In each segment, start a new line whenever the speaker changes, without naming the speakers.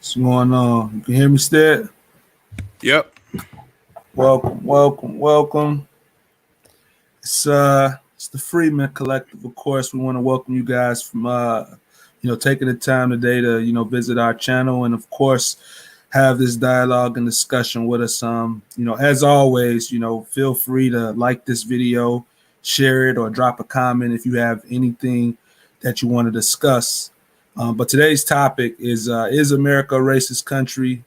What's going on? You can hear me, Stead?
Yep.
Welcome. It's the Freeman Collective, of course. We want to welcome you guys from taking the time today to visit our channel and of course have this dialogue and discussion with us. As always, feel free to like this video, share it, or drop a comment if you have anything that you want to discuss. But today's topic is America a racist country?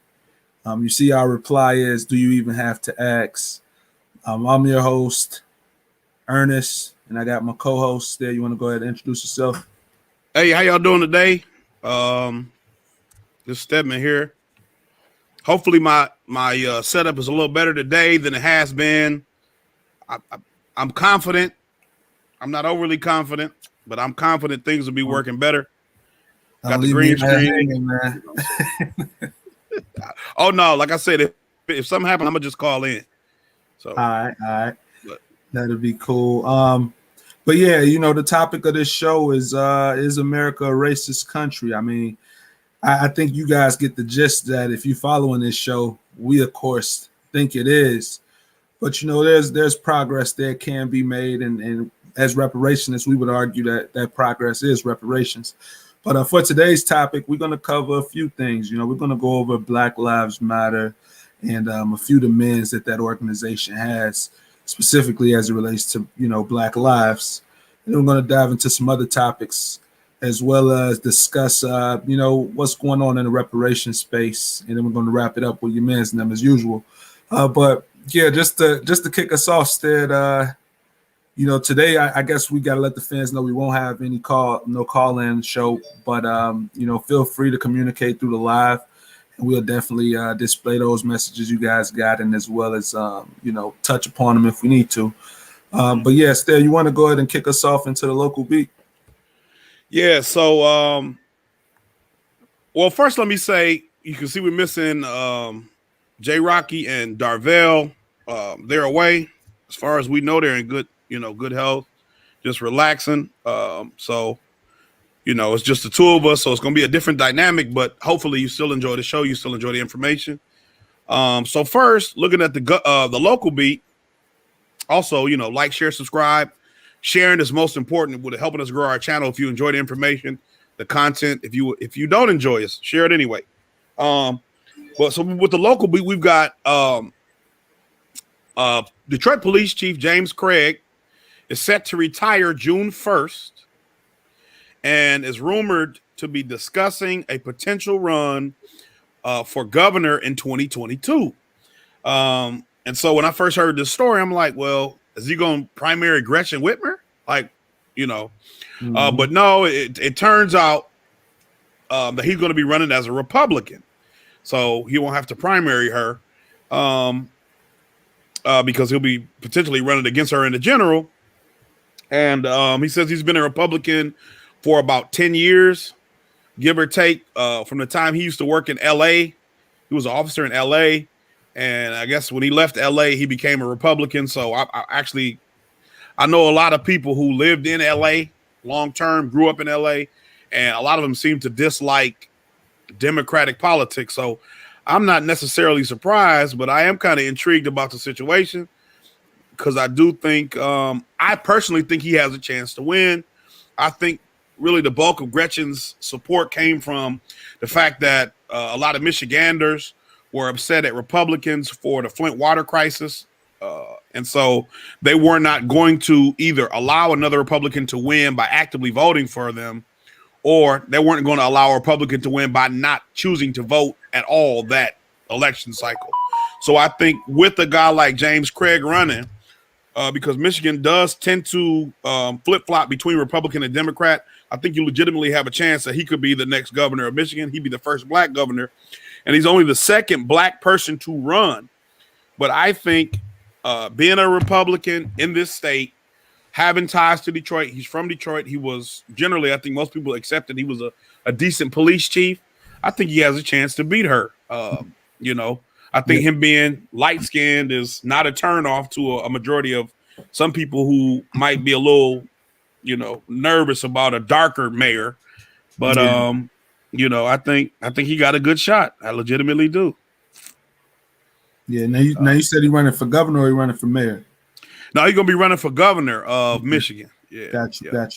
You see our reply is, do you even have to ask? I'm your host, Ernest, and I got my co-host there. You want to go ahead and introduce yourself?
Hey, how y'all doing today? This Stedman here. Hopefully my setup is a little better today than it has been. I'm confident. I'm not overly confident, but I'm confident things will be working better. Got the green screen, man. Oh no, like I said, if something happens, I'm gonna just call in. So
all right. That'll be cool. But yeah, the topic of this show is America a racist country? I mean, I think you guys get the gist that if you're following this show, we of course think it is. But there's progress that can be made, and as reparationists, we would argue that progress is reparations. But for today's topic, we're going to cover a few things. We're going to go over Black Lives Matter and a few demands that organization has, specifically as it relates to, Black lives. And then we're going to dive into some other topics, as well as discuss, what's going on in the reparations space. And then we're going to wrap it up with your man's name as usual. But yeah, just to kick us off, Stead, today I guess we got to let the fans know we won't have any call-in show, but feel free to communicate through the live, and we'll definitely display those messages you guys got, and as well as touch upon them if we need to. But yeah, Stead, you want to go ahead and kick us off into the local beat?
Yeah. So, well, first let me say you can see we're missing J. Rocky and Darvell. They're away. As far as we know, they're in good health, just relaxing. So, it's just the two of us. So it's going to be a different dynamic, but hopefully you still enjoy the show. You still enjoy the information. So first, looking at the local beat, also, like, share, subscribe. Sharing is most important with helping us grow our channel. If you enjoy the information, the content, if you don't enjoy us, share it anyway. But so with the local beat, we've got Detroit Police Chief James Craig is set to retire June 1st and is rumored to be discussing a potential run for governor in 2022. And so when I first heard this story, I'm like, well, is he going to primary Gretchen Whitmer? Like, but no, it turns out that he's going to be running as a Republican. So he won't have to primary her because he'll be potentially running against her in the general. And he says he's been a Republican for about 10 years, give or take, from the time he used to work in L.A. He was an officer in L.A., and I guess when he left L.A., he became a Republican. So I know a lot of people who lived in L.A. long-term, grew up in L.A., and a lot of them seem to dislike Democratic politics. So I'm not necessarily surprised, but I am kind of intrigued about the situation, because I do think, I personally think he has a chance to win. I think really the bulk of Gretchen's support came from the fact that a lot of Michiganders were upset at Republicans for the Flint water crisis. And so they were not going to either allow another Republican to win by actively voting for them, or they weren't going to allow a Republican to win by not choosing to vote at all that election cycle. So I think with a guy like James Craig running, because Michigan does tend to flip-flop between Republican and Democrat, I think you legitimately have a chance that he could be the next governor of Michigan. He'd be the first black governor, and he's only the second black person to run. But I think being a Republican in this state, having ties to Detroit, he's from Detroit. He was generally, I think most people accepted he was a decent police chief. I think he has a chance to beat her. I think him being light-skinned is not a turnoff to a majority of some people who might be a little, nervous about a darker mayor. But I think he got a good shot. I legitimately do.
Yeah. Now you said he running for governor or he running for mayor?
No, he's gonna be running for governor of Michigan. Yeah.
Gotcha.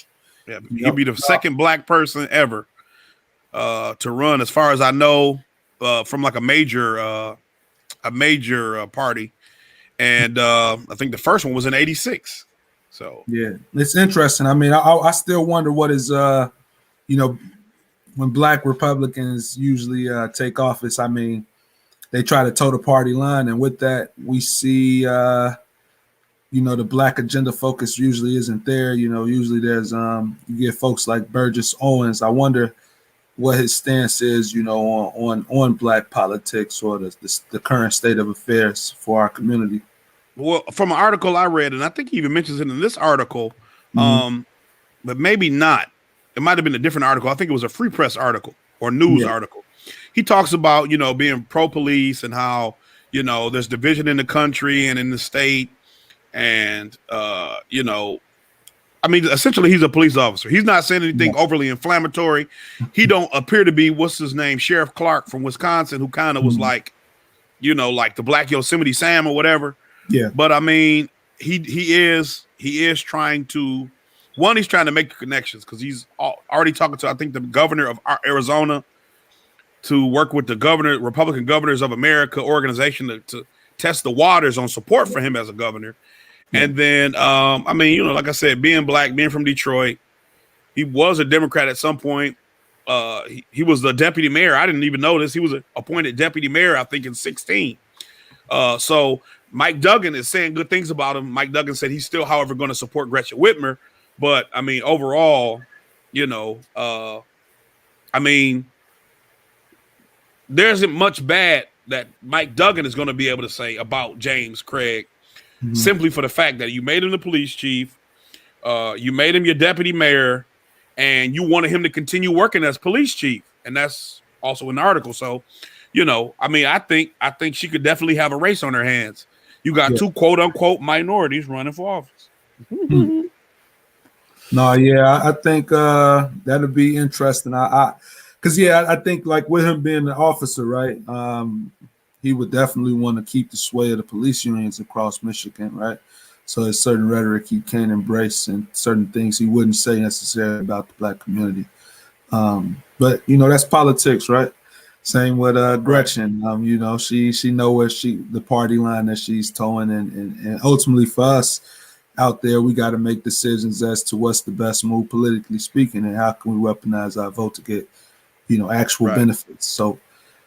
Yeah. He'll be the second black person ever to run, as far as I know, from like a major party. And I think the first one was in '86. So
yeah, it's interesting. I mean, I still wonder what is when black Republicans usually take office. I mean, they try to toe the party line, and with that, we see the black agenda focus usually isn't there. Usually there's you get folks like Burgess Owens. I wonder what his stance is, on black politics or the current state of affairs for our community.
Well, from an article I read, and I think he even mentions it in this article, but maybe not. It might have been a different article. I think it was a Free Press article or news article. He talks about, being pro-police and how, there's division in the country and in the state. And, essentially he's a police officer. He's not saying anything overly inflammatory. He don't appear to be, what's his name, Sheriff Clark from Wisconsin, who kind of was like, like the Black Yosemite Sam or whatever.
Yeah.
But I mean, he is trying to, he's trying to make connections because he's already talking to, I think, the governor of Arizona to work with the Republican Governors of America organization to test the waters on support for him as a governor. Yeah. And then, like I said, being black, being from Detroit, he was a Democrat at some point. He was the deputy mayor. I didn't even know this. He was appointed deputy mayor, I think, in 2016. So Mike Duggan is saying good things about him. Mike Duggan said he's still, however, going to support Gretchen Whitmer. But I mean, overall, there isn't much bad that Mike Duggan is going to be able to say about James Craig, simply for the fact that you made him the police chief, you made him your deputy mayor, and you wanted him to continue working as police chief. And that's also in the article. So, I think she could definitely have a race on her hands. You got two quote unquote minorities running for office.
No, yeah, I think that'll be interesting. I think like with him being an officer, right? He would definitely want to keep the sway of the police unions across Michigan, right? So there's certain rhetoric he can embrace and certain things he wouldn't say necessarily about the black community. But that's politics, right? Same with Gretchen. She know where the party line that she's towing, and ultimately for us out there, we got to make decisions as to what's the best move politically speaking, and how can we weaponize our vote to get, actual benefits. So,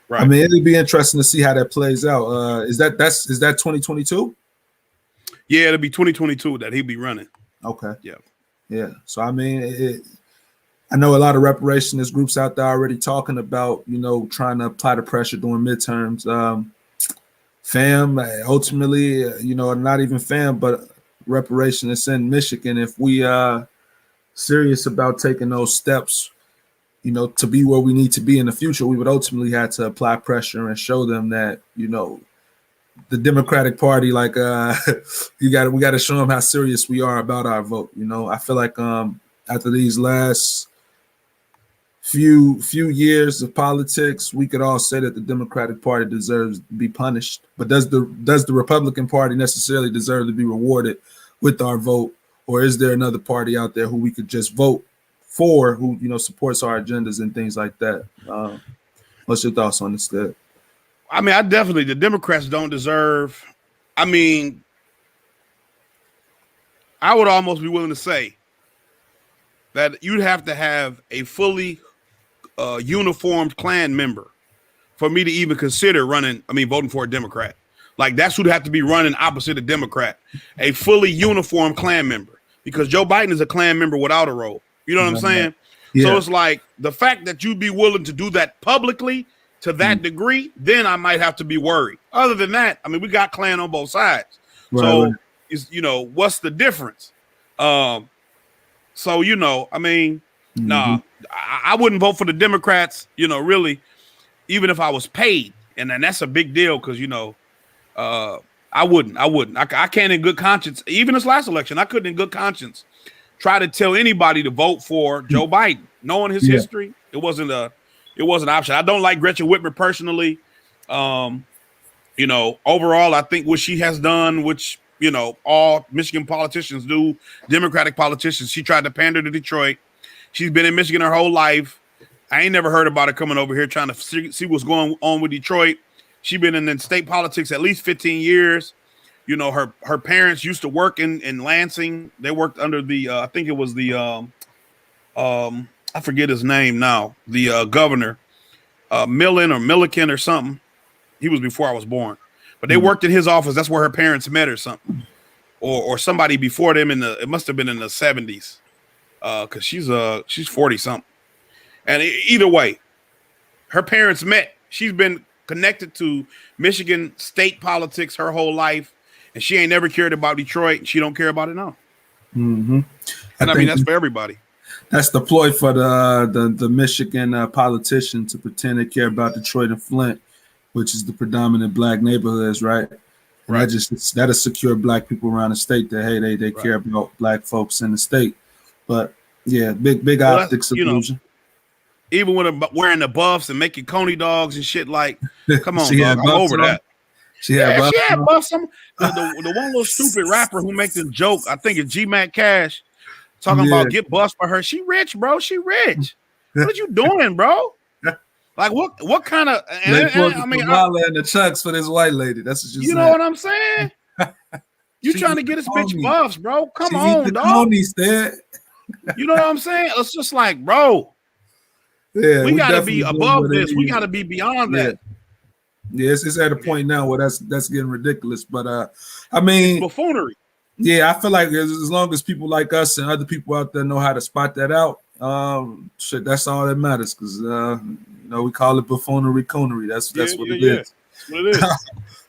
I mean, it'll be interesting to see how that plays out. Is that 2022?
Yeah, it'll be 2022 that he'll be running.
Okay.
Yeah.
So I mean, I know a lot of reparationist groups out there already talking about, trying to apply the pressure during midterms. FAM, ultimately, not even FAM, but reparationists in Michigan, if we are serious about taking those steps, to be where we need to be in the future, we would ultimately have to apply pressure and show them that, the Democratic Party, like we got to show them how serious we are about our vote. I feel like after these last few years of politics, we could all say that the Democratic Party deserves to be punished. But does the Republican Party necessarily deserve to be rewarded with our vote, or is there another party out there who we could just vote for, who supports our agendas and things like that? What's your thoughts on this?
I mean, the Democrats don't deserve. I mean, I would almost be willing to say that you'd have to have a fully uniformed Klan member for me to even consider voting for a Democrat. Like, that's who'd have to be running opposite a Democrat, a fully uniformed Klan member, because Joe Biden is a Klan member without a robe. You know what I'm saying? Yeah. So it's like the fact that you'd be willing to do that publicly to that degree, then I might have to be worried. Other than that, I mean, we got Klan on both sides. Right, so, what's the difference? I wouldn't vote for the Democrats, really, even if I was paid. And then that's a big deal because, I wouldn't. I can't in good conscience, even this last election, I couldn't in good conscience try to tell anybody to vote for Joe Biden. Knowing his history, it wasn't It was an option. I don't like Gretchen Whitmer personally. You know, overall, I think what she has done, which, you know, all Michigan politicians do, Democratic politicians, she tried to pander to Detroit. She's been in Michigan her whole life. I ain't never heard about her coming over here trying to see what's going on with Detroit. She's been in state politics at least 15 years. You know, her parents used to work in Lansing. They worked under the, I think it was the, I forget his name now, the governor, Millen or Milliken or something. He was before I was born, but they worked in his office. That's where her parents met or something, or somebody before them it must have been in the 70s. Cause she's 40 something. And either way, her parents met. She's been connected to Michigan state politics her whole life, and she ain't never cared about Detroit, and she don't care about it now.
Mm-hmm.
And I mean, that's for everybody.
That's the ploy for the Michigan politician to pretend they care about Detroit and Flint, which is the predominant black neighborhoods, right? And
Right.
that'll secure black people around the state that, hey, they care about black folks in the state. But yeah, big optics illusion.
Even with wearing the buffs and making coney dogs and shit, like, come on,
She
dog, I'm over that.
She had
buffs. The one little stupid rapper who makes this joke, I think it's G Mac Cash, talking about get buffs for her. She rich, bro. She rich. What are you doing, bro? Like what kind of?
I mean, and the chucks for this white lady. That's what
you know what I'm saying. You trying to get this bitch buffs, bro? Come on, dog. You know what I'm saying? It's just like, bro.
Yeah,
we gotta be above this. We gotta be beyond that.
Yeah, it's at a point now where that's getting ridiculous. But I mean,
it's buffoonery.
Yeah, I feel like as long as people like us and other people out there know how to spot that out, shit, that's all that matters. Because you know, we call it buffoonery, coonery. That's what it is.
That's what it is.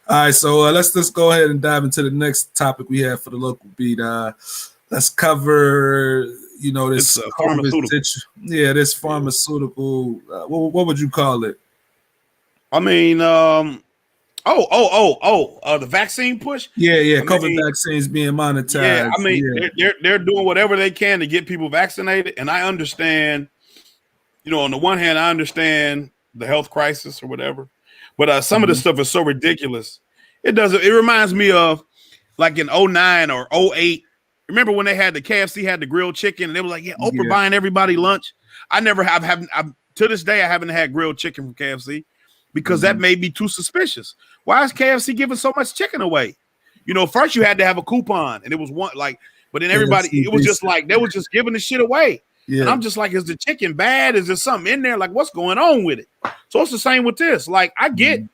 All right, so let's just go ahead and dive into the next topic we have for the local beat. Let's cover, you know, this
pharmaceutical.
This pharmaceutical. What would you call it?
I mean, the vaccine push.
Yeah, COVID vaccines being monetized.
Yeah, I mean, they're doing whatever they can to get people vaccinated, and I understand. You know, on the one hand, I understand the health crisis or whatever, but some of this stuff is so ridiculous. It reminds me of like in 2009 or 2008. Remember when they had the KFC had the grilled chicken, and they were like, "Yeah, Oprah buying everybody lunch." I never have to this day. I haven't had grilled chicken from KFC because that made me too suspicious. Why is KFC giving so much chicken away? You know, first you had to have a coupon, and it was one like, but then everybody, it was just like they were just giving the shit away. Yeah. And I'm just like, is the chicken bad? Is there something in there? Like, what's going on with it? So it's the same with this. Like, I get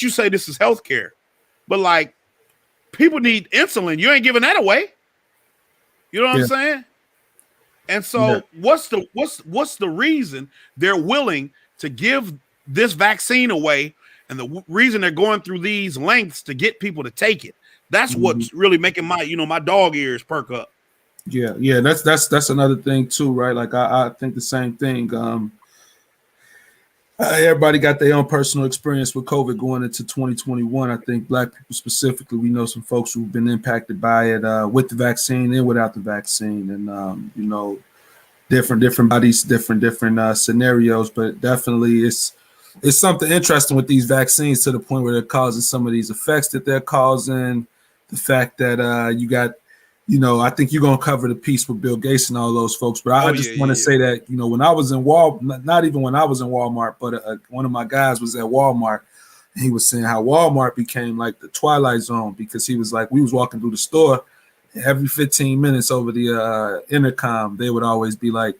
you say this is healthcare, but like, people need insulin. You ain't giving that away. You know what I'm saying? And so, what's the reason they're willing to give this vaccine away, and the reason they're going through these lengths to get people to take it? That's what's really making my dog ears perk up.
Yeah, that's another thing too, right? Like I think the same thing. Everybody got their own personal experience with COVID going into 2021. I think black people specifically, we know some folks who've been impacted by it with the vaccine and without the vaccine, and you know, different bodies, different scenarios, but definitely it's something interesting with these vaccines to the point where they're causing some of these effects that they're causing. The fact that you got, you know, I think you're going to cover the piece with Bill Gates and all those folks. But I just want to say that, you know, when I was in not even when I was in Walmart, but one of my guys was at Walmart. And he was saying how Walmart became like the Twilight Zone because he was like, we was walking through the store. And every 15 minutes over the intercom, they would always be like,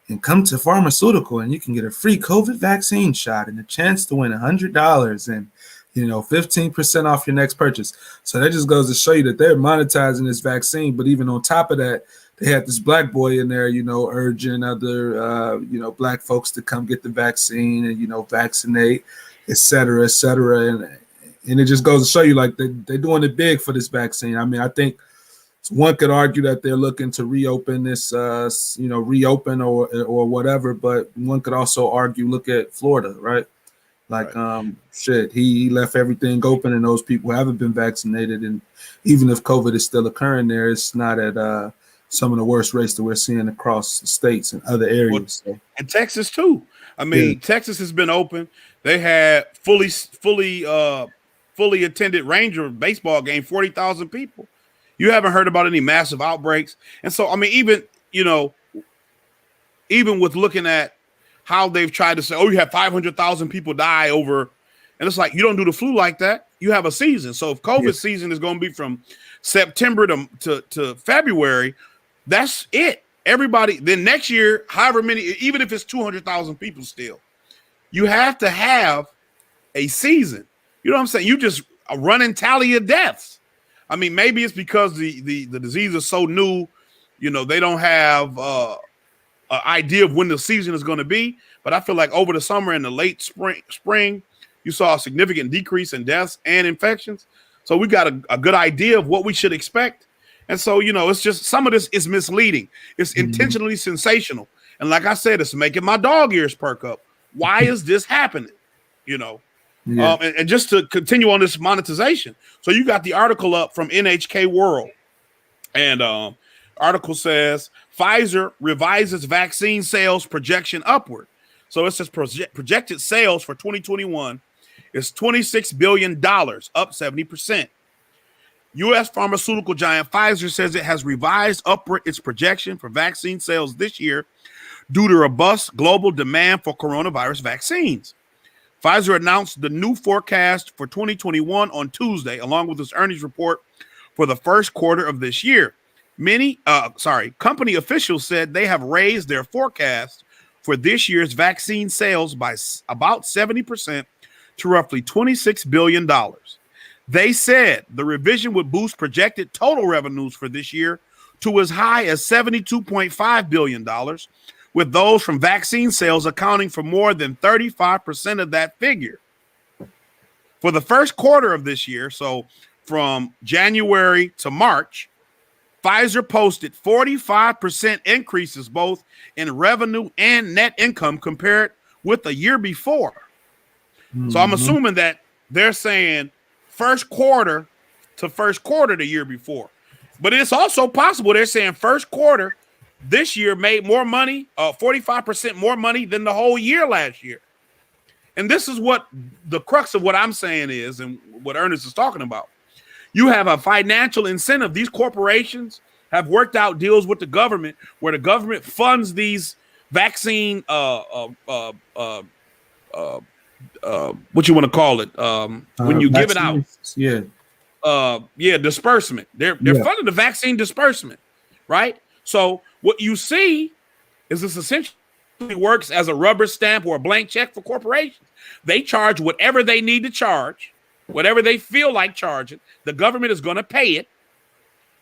and come to pharmaceutical and you can get a free COVID vaccine shot and a chance to win $100 and, you know, 15% off your next purchase. So that just goes to show you that they're monetizing this vaccine. But even on top of that, they had this black boy in there, you know, urging other, you know, black folks to come get the vaccine and, you know, vaccinate, et cetera, et cetera. And it just goes to show you like they're doing it big for this vaccine. I mean, I think one could argue that they're looking to reopen this, you know, reopen or whatever. But one could also argue, look at Florida, right? Like, shit, he left everything open and those people haven't been vaccinated. And even if COVID is still occurring there, it's not at some of the worst rates that we're seeing across the states and other areas.
And Texas too. I mean, Texas has been open. They had fully attended Ranger baseball game, 40,000 people. You haven't heard about any massive outbreaks. And so, I mean, even with looking at how they've tried to say, oh, you have 500,000 people die over, and it's like, you don't do the flu like that. You have a season. So if COVID season is going to be from September to February, that's it. Everybody, then next year, however many, even if it's 200,000 people still, you have to have a season. You know what I'm saying? You just a running tally of deaths. I mean, maybe it's because the disease is so new, they don't have an idea of when the season is going to be. But I feel like over the summer and the late spring, you saw a significant decrease in deaths and infections. So we got a good idea of what we should expect. And so, it's just some of this is misleading. It's intentionally sensational. And like I said, it's making my dog ears perk up. Why is this happening? And just to continue on this monetization. So you got the article up from NHK World. And article says Pfizer revises vaccine sales projection upward. So it says projected sales for 2021 is $26 billion, up 70%. U.S. pharmaceutical giant Pfizer says it has revised upward its projection for vaccine sales this year due to robust global demand for coronavirus vaccines. Pfizer announced the new forecast for 2021 on Tuesday, along with its earnings report for the first quarter of this year. Company officials said they have raised their forecast for this year's vaccine sales by about 70% to roughly $26 billion. They said the revision would boost projected total revenues for this year to as high as $72.5 billion, with those from vaccine sales accounting for more than 35% of that figure. For the first quarter of this year, so from January to March, Pfizer posted 45% increases both in revenue and net income compared with the year before. So I'm assuming that they're saying first quarter to first quarter the year before. But it's also possible they're saying first quarter this year made more money, 45% more money than the whole year last year. And this is what the crux of what I'm saying is, and what Ernest is talking about. You have a financial incentive. These corporations have worked out deals with the government where the government funds these vaccine what you want to call it, when you give it out. Disbursement. They're funding the vaccine disbursement, right? So what you see is this essentially works as a rubber stamp or a blank check for corporations. They charge whatever they need to charge, whatever they feel like charging. The government is going to pay it,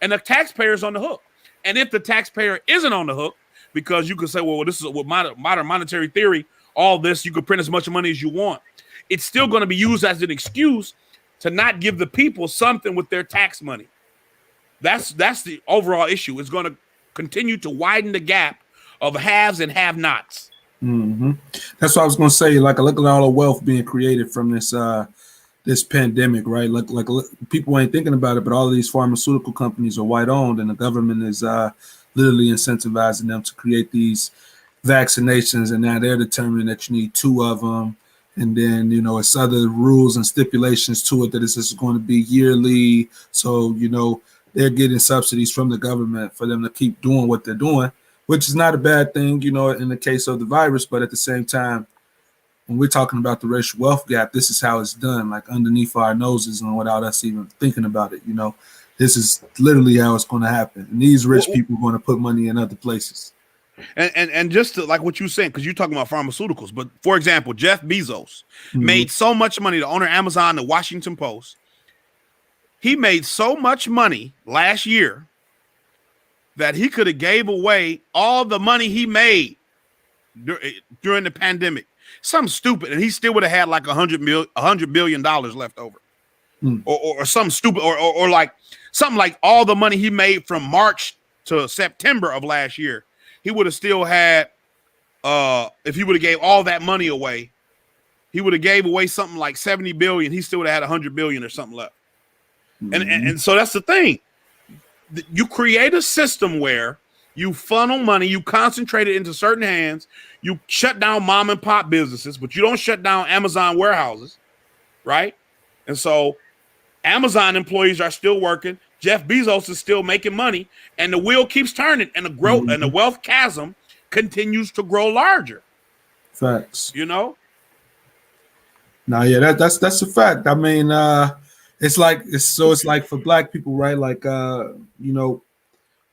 and the taxpayer is on the hook. And if the taxpayer isn't on the hook, because you could say, well, this is with modern monetary theory, all this, you could print as much money as you want. It's still going to be used as an excuse to not give the people something with their tax money. That's the overall issue. It's going to continue to widen the gap of haves and have-nots.
That's what I was going to say. Like, look at all the wealth being created from this pandemic, right? Like people ain't thinking about it, but all of these pharmaceutical companies are white-owned, and the government is literally incentivizing them to create these vaccinations, and now they're determining that you need 2 of them, and then it's other rules and stipulations to it that it's just going to be yearly. So they're getting subsidies from the government for them to keep doing what they're doing, which is not a bad thing, in the case of the virus. But at the same time, when we're talking about the racial wealth gap, this is how it's done, like underneath our noses and without us even thinking about it. This is literally how it's going to happen, and these rich people are going to put money in other places.
And just to, like what you're saying, because you're talking about pharmaceuticals, but for example, Jeff Bezos made so much money, the owner of Amazon, the Washington Post. He made so much money last year that he could have gave away all the money he made during the pandemic. Something stupid, and he still would have had like $100 billion left over, or something stupid, or like something like all the money he made from March to September of last year. He would have still had, if he would have gave all that money away, he would have gave away something like 70 billion. He still would have had 100 billion or something left. And so that's the thing. You create a system where You funnel money, you concentrate it into certain hands, you shut down mom and pop businesses, but you don't shut down Amazon warehouses, right? And so Amazon employees are still working. Jeff Bezos is still making money, and the wheel keeps turning, and the growth and the wealth chasm continues to grow larger.
Facts.
You know?
No, yeah, that's a fact. I mean, it's like for black people, right? Like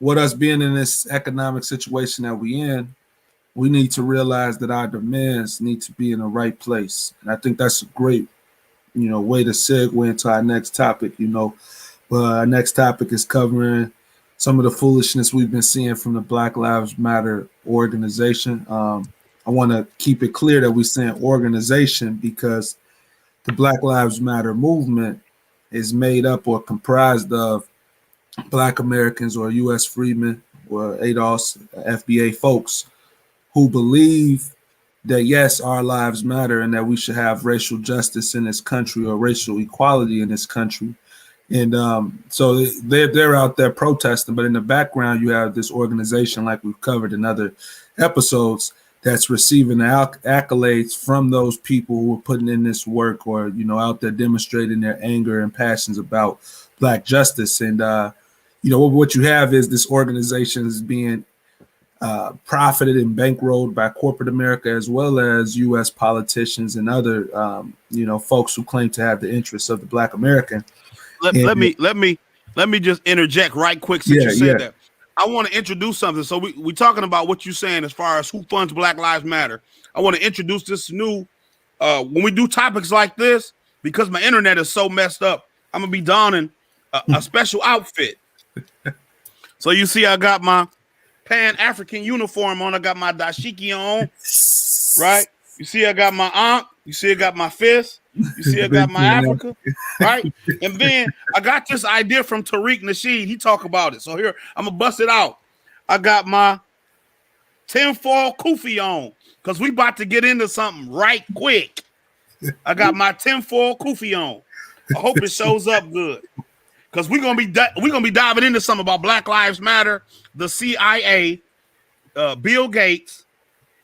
with us being in this economic situation that we in, we need to realize that our demands need to be in the right place. And I think that's a great, way to segue into our next topic, But our next topic is covering some of the foolishness we've been seeing from the Black Lives Matter organization. I want to keep it clear that we're saying organization because the Black Lives Matter movement is made up or comprised of Black Americans or U.S. freedmen or ADOS, FBA folks who believe that, yes, our lives matter and that we should have racial justice in this country or racial equality in this country. And so they're out there protesting, but in the background, you have this organization like we've covered in other episodes that's receiving accolades from those people who are putting in this work or, out there demonstrating their anger and passions about Black justice. And, what you have is this organization is being profited and bankrolled by corporate America, as well as U.S. politicians and other, folks who claim to have the interests of the Black American.
Let me just interject right quick since you said that. I want to introduce something. So we're talking about what you're saying as far as who funds Black Lives Matter. I want to introduce this new, when we do topics like this, because my internet is so messed up, I'm going to be donning a special outfit. So you see I got my Pan-African uniform on. I got my dashiki on, right? You see I got my ankh. You see I got my fist. You see I got my Africa, right? And then I got this idea from Tariq Nasheed. He talk about it. So here, I'm going to bust it out. I got my tinfoil kufi on because we about to get into something right quick. I got my tinfoil kufi on. I hope it shows up good because we're gonna be diving into something about Black Lives Matter, the CIA, Bill Gates,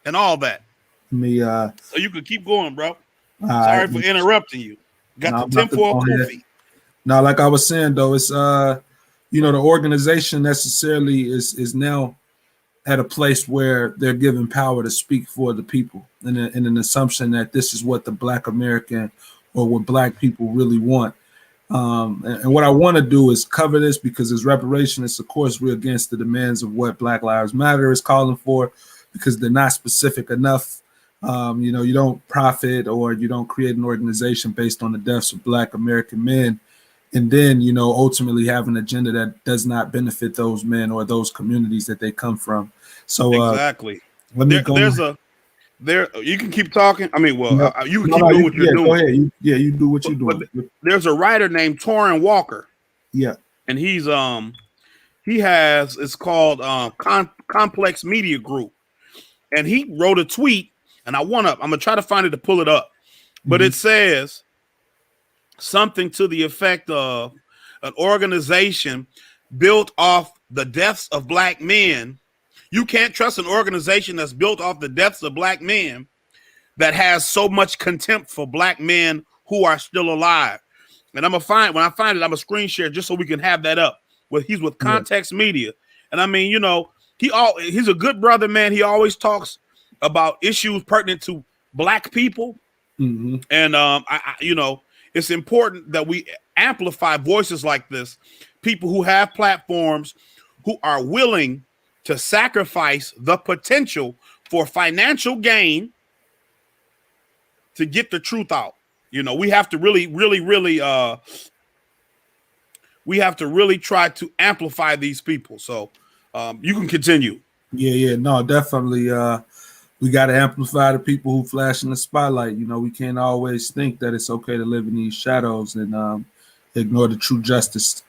and all that. So you can keep going, bro. Sorry for interrupting you. Got the tinfoil kufi.
Now, like I was saying though, it's the organization necessarily is now at a place where they're given power to speak for the people, in an assumption that this is what the Black American or what Black people really want. And what I want to do is cover this because as reparationists, of course, we're against the demands of what Black Lives Matter is calling for because they're not specific enough. You don't profit or you don't create an organization based on the deaths of Black American men and then, ultimately have an agenda that does not benefit those men or those communities that they come from. So
exactly. You can keep talking. I mean, you can keep doing what you're doing.
Go ahead. You do what you're doing.
There's a writer named Torrin Walker.
Yeah.
And it's called Complex Media Group. And he wrote a tweet, and I'm gonna try to find it to pull it up. But it says something to the effect of an organization built off the deaths of Black men. You can't trust an organization that's built off the deaths of Black men that has so much contempt for Black men who are still alive. And when I find it, I'm a screen share just so we can have that up. He's with Context Media. And I mean, he's a good brother, man. He always talks about issues pertinent to Black people. Mm-hmm. And it's important that we amplify voices like this, people who have platforms, who are willing to sacrifice the potential for financial gain to get the truth out. We have to really try to amplify these people. So you can continue.
Yeah, no, definitely. We got to amplify the people who flash in the spotlight. We can't always think that it's okay to live in these shadows and ignore the true justice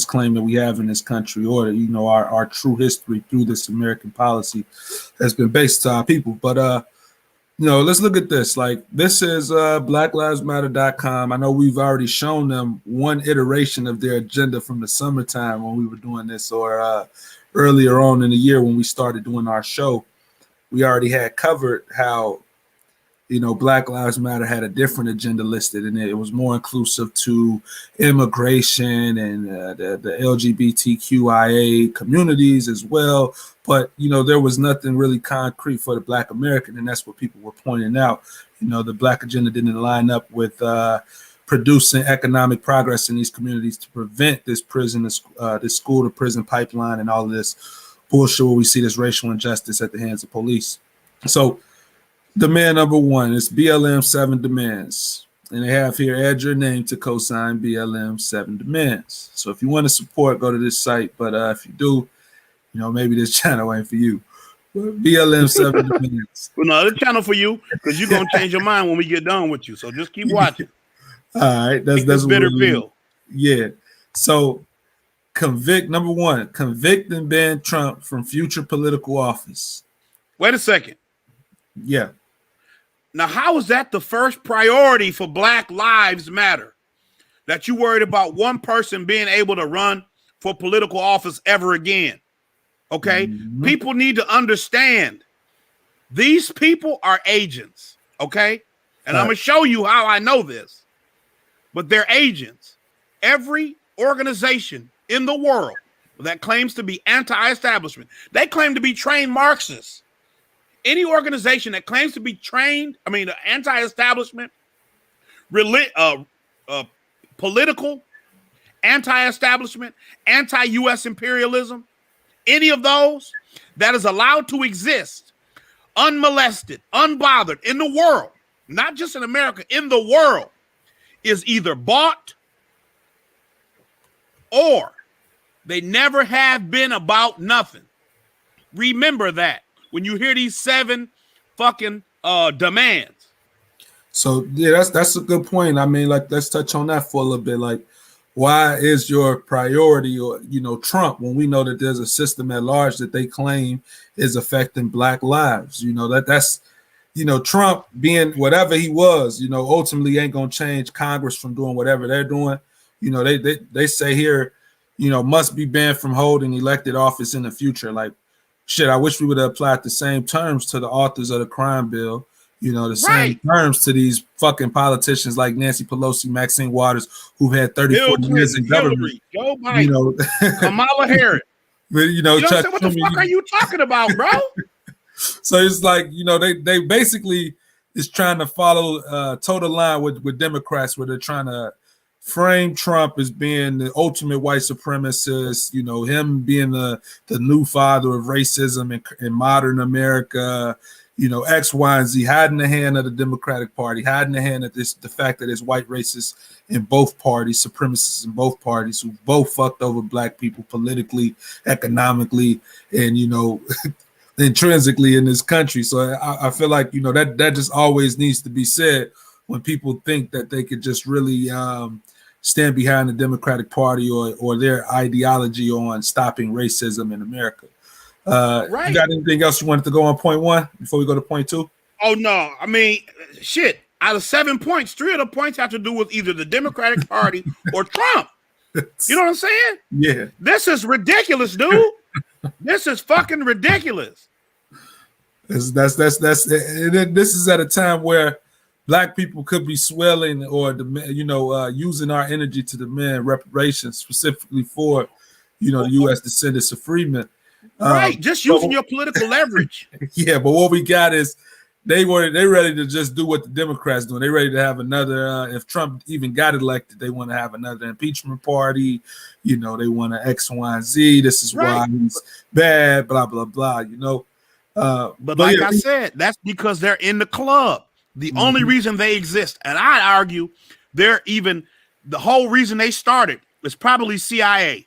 claim that we have in this country, or our true history through this American policy has been based to our people. But let's look at this. Like, this is blacklivesmatter.com. I know we've already shown them one iteration of their agenda from the summertime when we were doing this, or earlier on in the year when we started doing our show, we already had covered how, Black Lives Matter had a different agenda listed, and it was more inclusive to immigration and the LGBTQIA communities as well. But, there was nothing really concrete for the Black American, and that's what people were pointing out. The Black agenda didn't line up with producing economic progress in these communities to prevent this this school to prison pipeline and all of this bullshit where we see this racial injustice at the hands of police. So demand number one is BLM 7 demands. And they have here, add your name to cosign BLM 7 demands. So if you want to support, go to this site. But if you do, maybe this channel ain't for you. But BLM 7 demands.
Well, no, this channel for you, because you're going to change your mind when we get done with you. So just keep watching.
All right. That's
bitter pill.
Yeah. So number one, convict and ban Trump from future political office.
Wait a second.
Yeah.
Now, how is that the first priority for Black Lives Matter? That you worried about one person being able to run for political office ever again? Okay? Mm-hmm. People need to understand these people are agents. Okay? And I'm going to show you how I know this. But they're agents. Every organization in the world that claims to be anti-establishment, they claim to be trained Marxists. Any organization that claims to be anti-establishment, political, anti-establishment, anti-U.S. imperialism, any of those that is allowed to exist unmolested, unbothered in the world, not just in America, in the world, is either bought or they never have been about nothing. Remember that when you hear these 7 fucking demands.
So yeah, that's a good point. I mean, let's touch on that for a little bit. Like, why is your priority, or Trump, when we know that there's a system at large that they claim is affecting Black lives? That's Trump being whatever he was, ultimately ain't gonna change Congress from doing whatever they're doing. They say here, must be banned from holding elected office in the future. Like, shit, I wish we would have applied the same terms to the authors of the crime bill, the same terms to these fucking politicians like Nancy Pelosi, Maxine Waters, who've had 34 years in government.
Joe Biden, Kamala Harris.
But,
what the fuck are you talking about, bro?
So it's like, they basically is trying to follow total line with Democrats, where they're trying to frame Trump as being the ultimate white supremacist, him being the new father of racism in modern America, X, Y, and Z, hiding the hand of the Democratic Party, hiding the hand of the fact that there's white racists in both parties, supremacists in both parties, who both fucked over Black people politically, economically, and, intrinsically in this country. So I feel like, that just always needs to be said when people think that they could just really stand behind the Democratic Party or their ideology on stopping racism in America. Right. You got anything else you wanted to go on point 1 before we go to point 2?
Oh, no. I mean, shit. Out of 7 points, 3 of the points have to do with either the Democratic Party or Trump. You know what I'm saying?
Yeah.
This is ridiculous, dude. This is fucking ridiculous.
This is at a time where Black people could be swelling or using our energy to demand reparations specifically for the U.S. descendants of freedmen.
Right, just using your political leverage.
Yeah, but what we got is they ready to just do what the Democrats do. They ready to have another. If Trump even got elected, they want to have another impeachment party. They want to X, Y, and Z. This is why he's bad. Blah blah blah.
But like I said, that's because they're in the club. The only reason they exist, and I argue, the whole reason they started is probably CIA,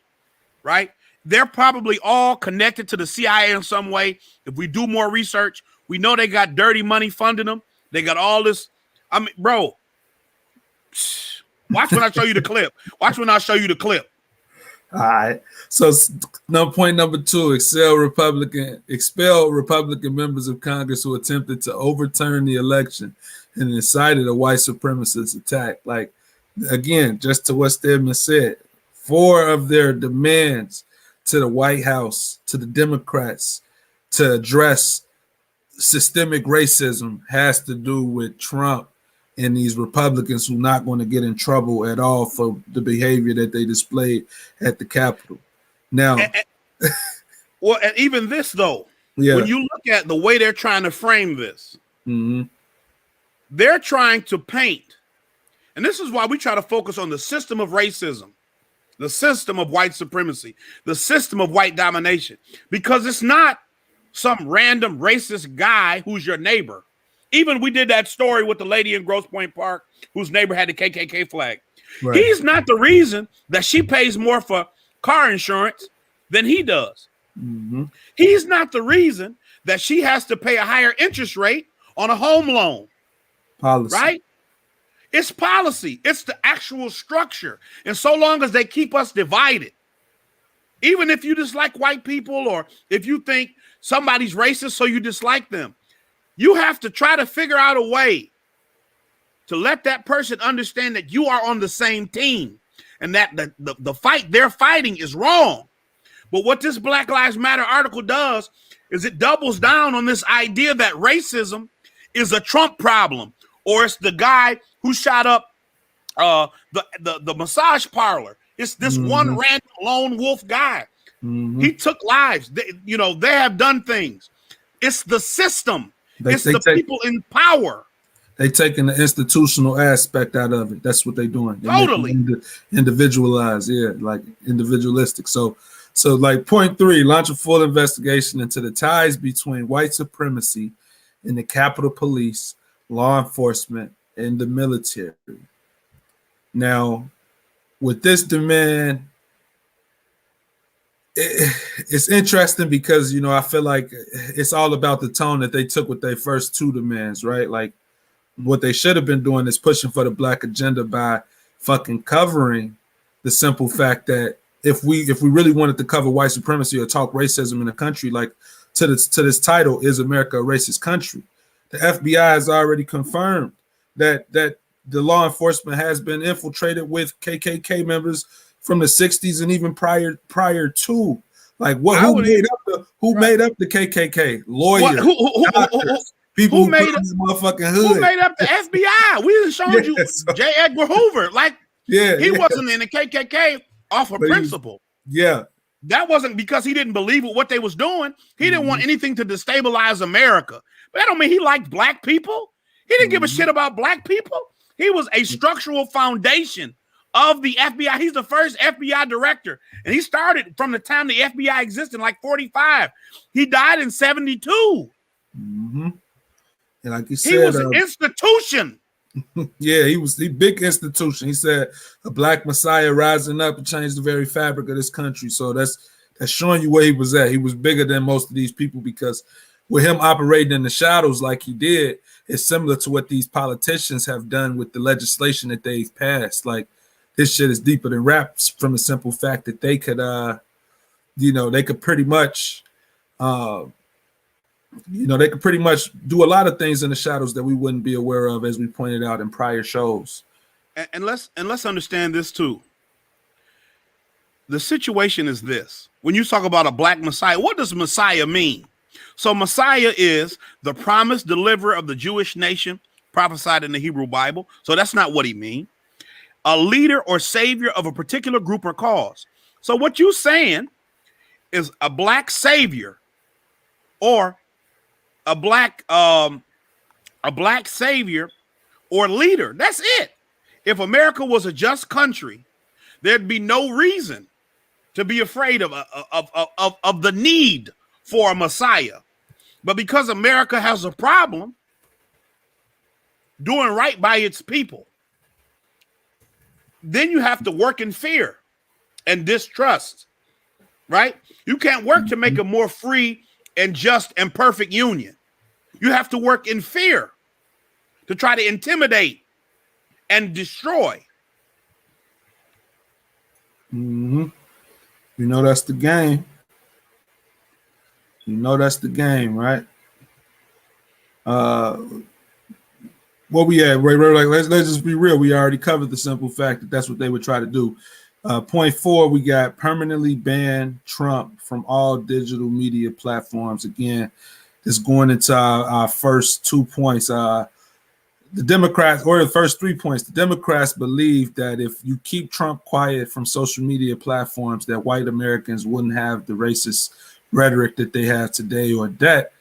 right? They're probably all connected to the CIA in some way. If we do more research, we know they got dirty money funding them. They got all this. I mean, bro, watch when I show you the clip. Watch when I show you the clip.
All right. So point number 2, expel Republican members of Congress who attempted to overturn the election and incited a white supremacist attack. Like, again, just to what Stedman said, 4 of their demands to the White House, to the Democrats, to address systemic racism has to do with Trump and these Republicans who are not going to get in trouble at all for the behavior that they displayed at the Capitol. Now,
and even this though, when you look at the way they're trying to frame this, they're trying to paint, and this is why we try to focus on the system of racism, the system of white supremacy, the system of white domination, because it's not some random racist guy who's your neighbor. Even we did that story with the lady in Grosse Pointe Park whose neighbor had the KKK flag. Right. He's not the reason that she pays more for car insurance than he does. He's not the reason that she has to pay a higher interest rate on a home loan. Policy. Right? It's policy. It's the actual structure. And so long as they keep us divided, even if you dislike white people or if you think somebody's racist so you dislike them, you have to try to figure out a way to let that person understand that you are on the same team and that the fight they're fighting is wrong. But what this Black Lives Matter article does is it doubles down on this idea that racism is a Trump problem, or it's the guy who shot up the massage parlor. It's this one random lone wolf guy. He took lives. They have done things. It's the system. It's the people in power.
They taking the institutional aspect out of it. That's what they're doing.
Totally
individualized, like individualistic. So like point 3, launch a full investigation into the ties between white supremacy and the Capitol Police, law enforcement, and the military. Now, with this demand, it's interesting because, I feel like it's all about the tone that they took with their first 2 demands, right? Like what they should have been doing is pushing for the black agenda by fucking covering the simple fact that if we really wanted to cover white supremacy or talk racism in the country, like to this title, Is America a Racist Country? The FBI has already confirmed that the law enforcement has been infiltrated with KKK members from the 60s and even prior to. Like what? Who made up the KKK? Lawyers, doctors, people who made up the motherfucking hood.
Who made up the FBI? We just showed you J. Edgar Hoover. Like he wasn't in the KKK off of principle. That wasn't because he didn't believe what they was doing. He didn't want anything to destabilize America. But that don't mean he liked black people. He didn't give a shit about black people. He was a structural foundation of the FBI. He's the first FBI director. And he started from the time the FBI existed, like 45. He died in 72.
And like you said,
he was an institution.
He was the big institution. He said a black messiah rising up and changed the very fabric of this country. So that's showing you where he was at. He was bigger than most of these people because with him operating in the shadows like he did, it's similar to what these politicians have done with the legislation that they've passed. Like this shit is deeper than rap from the simple fact that they could, they could pretty much, they could pretty much do a lot of things in the shadows that we wouldn't be aware of, as we pointed out in prior shows.
And let's understand this too. The situation is this: when you talk about a black messiah, what does messiah mean? So messiah is the promised deliverer of the Jewish nation prophesied in the Hebrew Bible. So that's not what he means. A leader or savior of a particular group or cause. So what you're saying is a black savior or a black savior or leader. That's it. If America was a just country, there'd be no reason to be afraid of the need for a messiah. But because America has a problem doing right by its people, then you have to work in fear and distrust, right? You can't work to make a more free and just and perfect union. You have to work in fear to try to intimidate and destroy.
That's the game. That's the game, right? Where we at? Right, like let's just be real. We already covered the simple fact that that's what they would try to do. Point 4, we got permanently ban Trump from all digital media platforms. Again, it's going into our first 2 points. The Democrats, or the first 3 points, the Democrats believe that if you keep Trump quiet from social media platforms, that white Americans wouldn't have the racist rhetoric that they have today, or that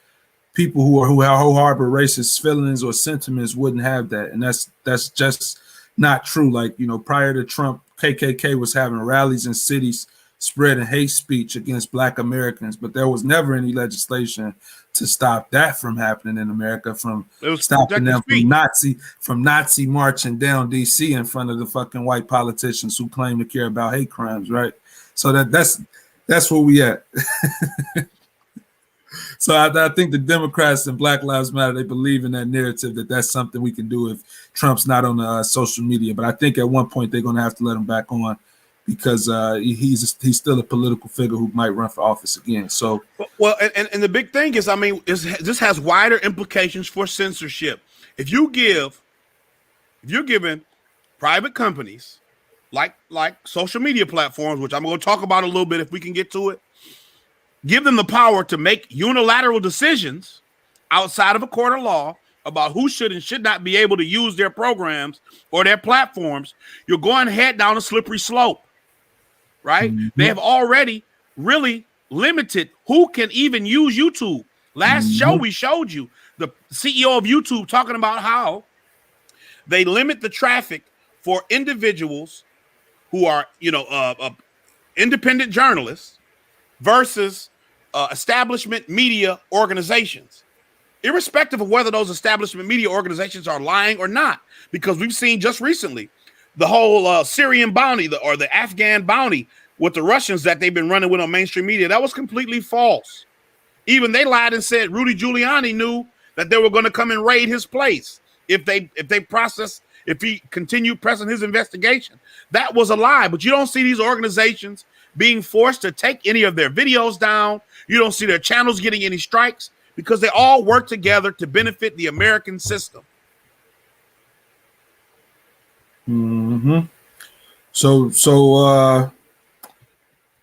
people who harbor racist feelings or sentiments wouldn't have that. And that's just not true. Like, prior to Trump, KKK was having rallies in cities spreading hate speech against Black Americans, but there was never any legislation to stop that from happening in America, from stopping them from Nazi marching down DC in front of the fucking white politicians who claim to care about hate crimes, right? So that's where we at. So I think the Democrats and Black Lives Matter, they believe in that narrative that that's something we can do if Trump's not on the social media. But I think at one point they're going to have to let him back on, because he's still a political figure who might run for office again. So,
well, and the big thing is, I mean, this has wider implications for censorship. If you're giving private companies like social media platforms, which I'm going to talk about a little bit if we can get to it, give them the power to make unilateral decisions outside of a court of law about who should and should not be able to use their programs or their platforms, you're going head down a slippery slope, right? Mm-hmm. They have already really limited who can even use YouTube. Last show we showed you the CEO of YouTube talking about how they limit the traffic for individuals who are, independent journalists versus establishment media organizations, irrespective of whether those establishment media organizations are lying or not, because we've seen just recently the whole Syrian bounty or the Afghan bounty with the Russians that they've been running with on mainstream media. That was completely false. Even they lied and said Rudy Giuliani knew that they were going to come and raid his place if he continued pressing his investigation. That was a lie. But you don't see these organizations being forced to take any of their videos down. You don't see their channels getting any strikes, because they all work together to benefit the American system.
Mm-hmm. So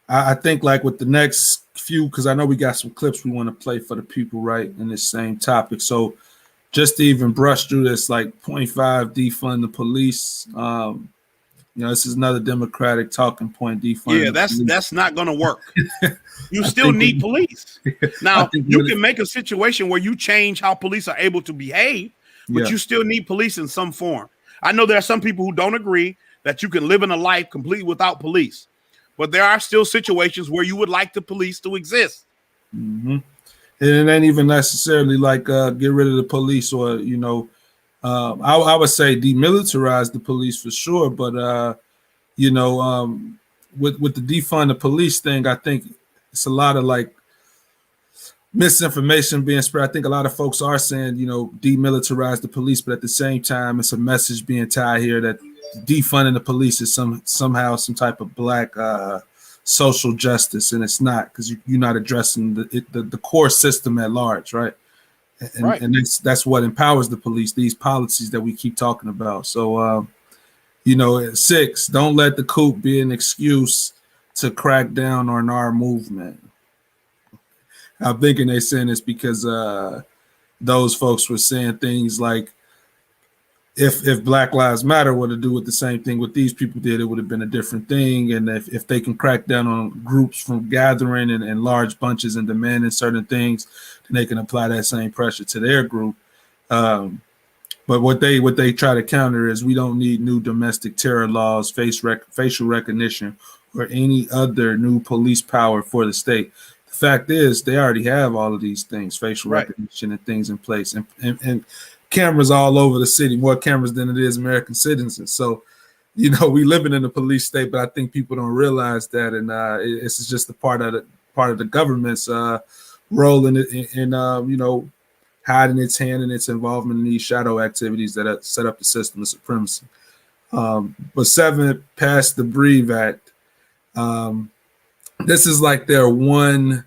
I think, like, with the next few, because I know we got some clips we want to play for the people, right, in this same topic. So just to even brush through this, like, point 5, defund the police. This is another Democratic talking point. Defund.
Yeah, that's not going to work. You still need police. Now, you can make a situation where you change how police are able to behave, but you still need police in some form. I know there are some people who don't agree that you can live in a life completely without police, but there are still situations where you would like the police to exist.
Mm-hmm. And it ain't even necessarily like get rid of the police, or I would say demilitarize the police for sure. But with the defund the police thing, I think it's a lot of like misinformation being spread. I think a lot of folks are saying, demilitarize the police, but at the same time, it's a message being tied here that defunding the police is somehow some type of Black social justice, and it's not, because you're not addressing the core system at large, right? And that's what empowers the police, these policies that we keep talking about. So, 6, don't let the coup be an excuse to crack down on our movement. I'm thinking they're saying this because those folks were saying things like, if Black Lives Matter were to do with the same thing what these people did, it would have been a different thing. And if they can crack down on groups from gathering in large bunches and demanding certain things, then they can apply that same pressure to their group. But what they try to counter is, we don't need new domestic terror laws, facial recognition, or any other new police power for the state. The fact is, they already have all of these things, facial recognition and things in place, and cameras all over the city, more cameras than it is American citizens. So, we living in a police state, but I think people don't realize that, and it's just a part of the government's role in it, and hiding its hand and its involvement in these shadow activities that set up the system of supremacy. But 7, pass the Breathe Act. This is like their one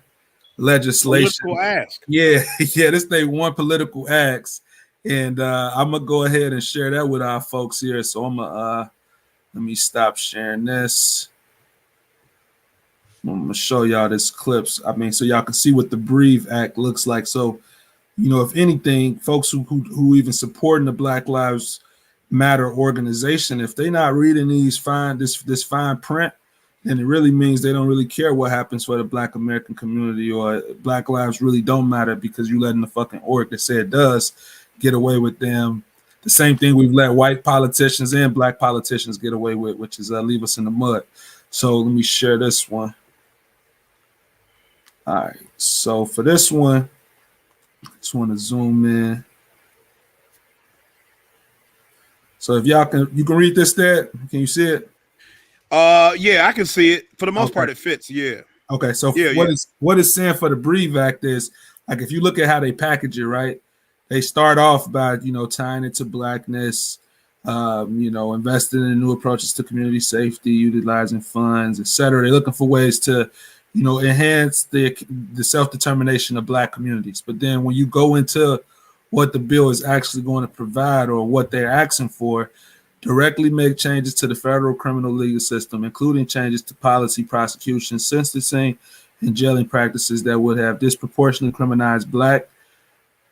legislation.
Political ask.
Yeah, this they one political ask. And I'm gonna go ahead and share that with our folks here. So I'm gonna let me stop sharing this. I'm gonna show y'all this clips. I mean, so y'all can see what the Breathe Act looks like. So, you know, if anything, folks who even supporting the Black Lives Matter organization, if they're not reading this fine print, then it really means they don't really care what happens for the Black American community, or Black lives really don't matter because you letting the fucking org that said it does get away with them. The same thing we've let white politicians and Black politicians get away with, which is leave us in the mud. So let me share this one. All right. So for this one, I just want to zoom in. So if y'all can, you can read this there. Can you see it?
Yeah, I can see it. For the most part, it fits. Yeah.
Okay. So what it's saying for the Breathe Act is, like, if you look at how they package it, right? They start off by, you know, tying it to Blackness, you know, investing in new approaches to community safety, utilizing funds, etc. They're looking for ways to, you know, enhance the self-determination of Black communities. But then when you go into what the bill is actually going to provide, or what they're asking for, directly make changes to the federal criminal legal system, including changes to policy, prosecution, sentencing, and jailing practices that would have disproportionately criminalized Black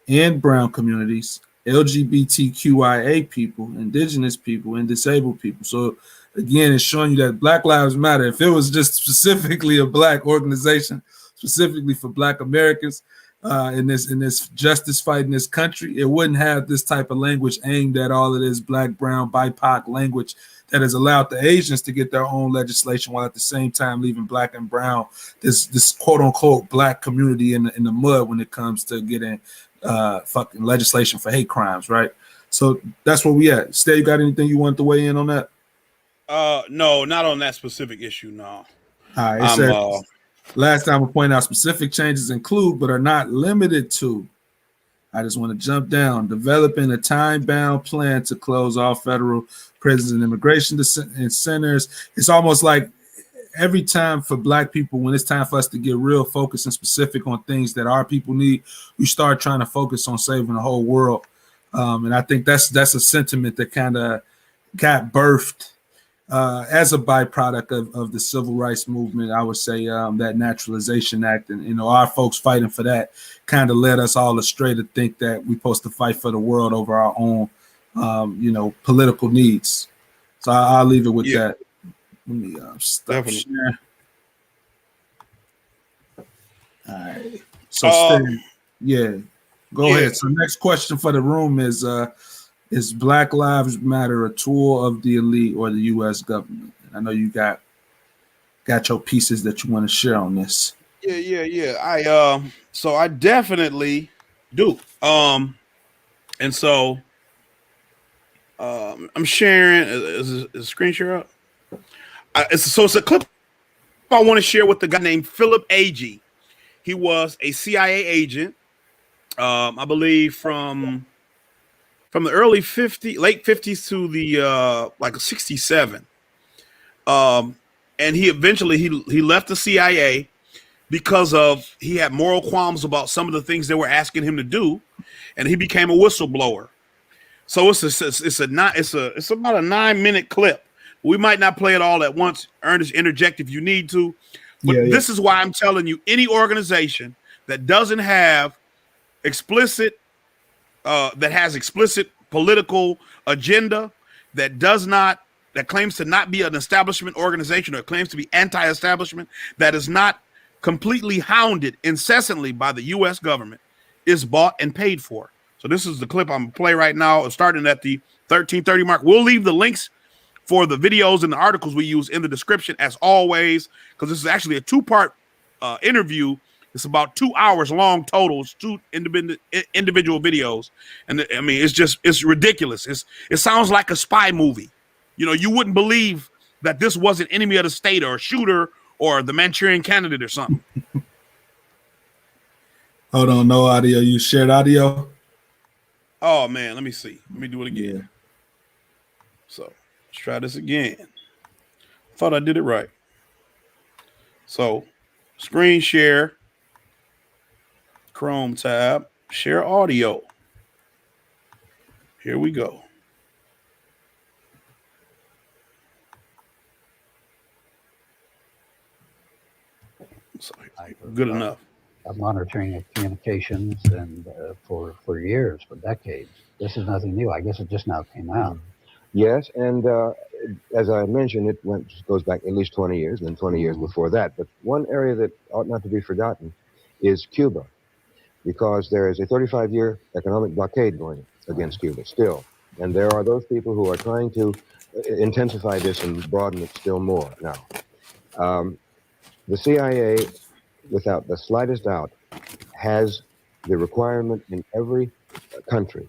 and brown communities, LGBTQIA people, indigenous people, and disabled people. So again, it's showing you that Black Lives Matter. If it was just specifically a Black organization, specifically for Black Americans in this justice fight in this country, it wouldn't have this type of language aimed at all of this Black, brown, BIPOC language that has allowed the Asians to get their own legislation, while at the same time leaving Black and brown, this quote unquote Black community in the mud when it comes to getting fucking legislation for hate crimes, right? So that's where we at. Stay, you got anything you want to weigh in on that?
No, not on that specific issue. No.
All right. It says, last time I pointed out, specific changes include but are not limited to. I just want to jump down. Developing a time-bound plan to close all federal prisons and immigration centers. It's almost like every time for Black people, when it's time for us to get real focused and specific on things that our people need, we start trying to focus on saving the whole world. And I think that's a sentiment that kind of got birthed as a byproduct of the civil rights movement. I would say that Naturalization Act, and, you know, our folks fighting for that kind of led us all astray to think that we're supposed to fight for the world over our own, you know, political needs. So I'll leave it with that. Let me stop sharing. All right. So go ahead. So next question for the room is Black Lives Matter a tool of the elite or the U.S. government? I know you got your pieces that you want to share on this.
Yeah. So I definitely do. And so I'm sharing. Is a screen share up? It's a clip I want to share with the guy named Philip Agee. He was a CIA agent, I believe from the late 50s to the like 67. And he eventually he left the CIA because he had moral qualms about some of the things they were asking him to do, and he became a whistleblower. So it's about a 9-minute clip. We might not play it all at once. Ernest, interject if you need to. But this is why I'm telling you, any organization that doesn't have explicit political agenda, that claims to not be an establishment organization, or claims to be anti-establishment, that is not completely hounded incessantly by the U.S. government, is bought and paid for. So this is the clip I'm going to play right now, starting at the 13:30 mark. We'll leave the links for the videos and the articles we use in the description as always, because this is actually a 2-part interview. It's about 2 hours long total. It's 2 individual videos. And I mean, it's ridiculous. It sounds like a spy movie. You know, you wouldn't believe that this wasn't Enemy of the State or a shooter or the Manchurian Candidate or something.
Hold on, no audio. You shared audio?
Oh man, let me see. Let me do it again.
Yeah.
So let's try this again. Thought I did it right. So screen share, Chrome tab, share audio. Here we go. good enough.
Monitoring of communications and for years, for decades. This is nothing new. I guess it just now came out.
Yes, and as I mentioned, it goes back at least 20 years, and then 20 years before that. But one area that ought not to be forgotten is Cuba, because there is a 35-year economic blockade going against Cuba still. And there are those people who are trying to intensify this and broaden it still more now. The CIA, without the slightest doubt, has the requirement in every country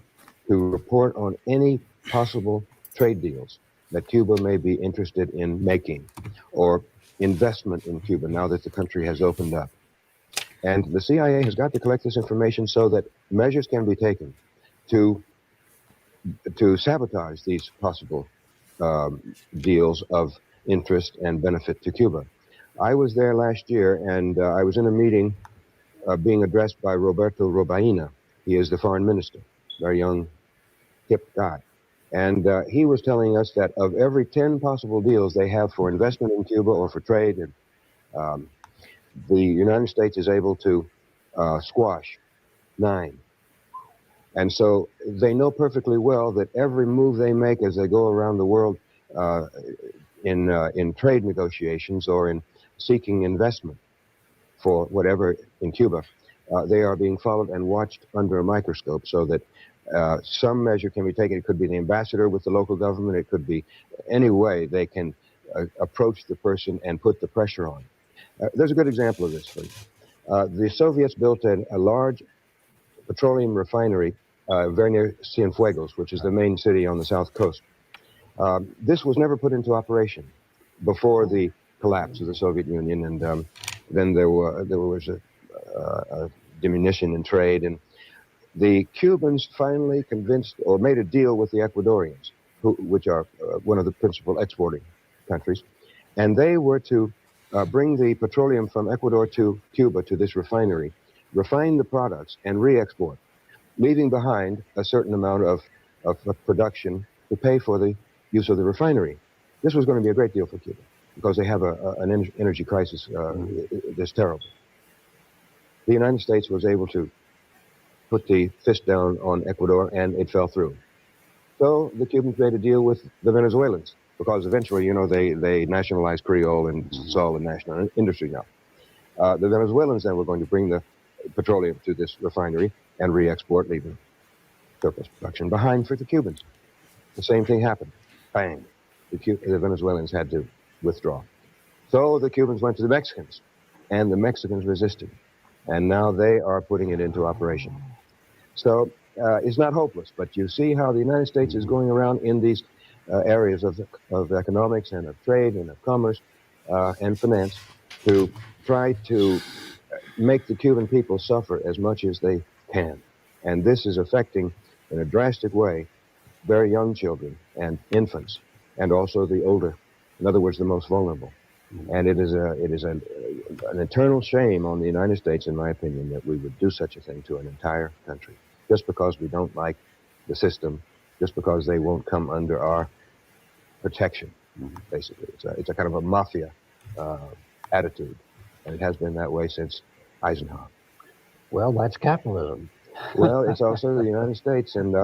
to report on any possible trade deals that Cuba may be interested in making, or investment in Cuba now that the country has opened up. And the CIA has got to collect this information so that measures can be taken to sabotage these possible deals of interest and benefit to Cuba. I was there last year, and I was in a meeting being addressed by Roberto Robaina. He is the foreign minister, very young, hip guy. And he was telling us that of every 10 possible deals they have for investment in Cuba or for trade, the United States is able to squash 9. And so they know perfectly well that every move they make as they go around the world in trade negotiations or in seeking investment for whatever in Cuba, they are being followed and watched under a microscope so that some measure can be taken. It could be the ambassador with the local government. It could be any way they can approach the person and put the pressure on. There's a good example of this. The Soviets built a large petroleum refinery very near Cienfuegos, which is the main city on the south coast. This was never put into operation before the collapse of the Soviet Union, and then there was a diminution in trade, and the Cubans finally convinced or made a deal with the Ecuadorians, which are one of the principal exporting countries, and they were to bring the petroleum from Ecuador to Cuba to this refinery, refine the products, and re-export, leaving behind a certain amount of production to pay for the use of the refinery. This was going to be a great deal for Cuba because they have an energy crisis that's terrible. The United States was able to put the fist down on Ecuador, and it fell through. So the Cubans made a deal with the Venezuelans, because eventually, they nationalized Creole and it's all a national industry now. The Venezuelans then were going to bring the petroleum to this refinery and re-export, leaving surplus production behind for the Cubans. The same thing happened. Bang. The Venezuelans had to withdraw. So the Cubans went to the Mexicans, and the Mexicans resisted. And now they are putting it into operation. So it's not hopeless, but you see how the United States is going around in these areas of economics and of trade and of commerce and finance to try to make the Cuban people suffer as much as they can. And this is affecting, in a drastic way, very young children and infants, and also the older, in other words, the most vulnerable. And it is an eternal shame on the United States, in my opinion, that we would do such a thing to an entire country, just because we don't like the system, just because they won't come under our protection, basically. It's a kind of a mafia attitude, and it has been that way since Eisenhower.
Well, that's capitalism.
Well, it's also the United States, and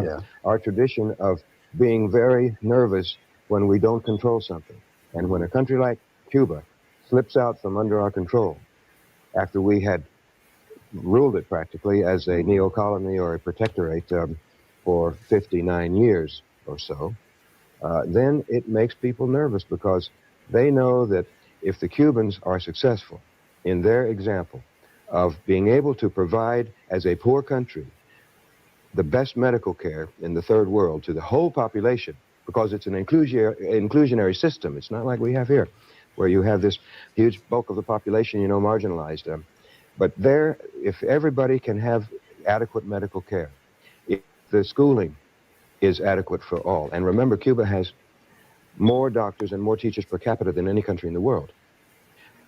our tradition of being very nervous when we don't control something. And when a country like Cuba slips out from under our control, after we had ruled it practically as a neo-colony or a protectorate for 59 years or so, then it makes people nervous, because they know that if the Cubans are successful in their example of being able to provide, as a poor country, the best medical care in the third world to the whole population, because it's an inclusionary system. It's not like we have here, where you have this huge bulk of the population, marginalized. But there, if everybody can have adequate medical care, if the schooling is adequate for all, and remember, Cuba has more doctors and more teachers per capita than any country in the world,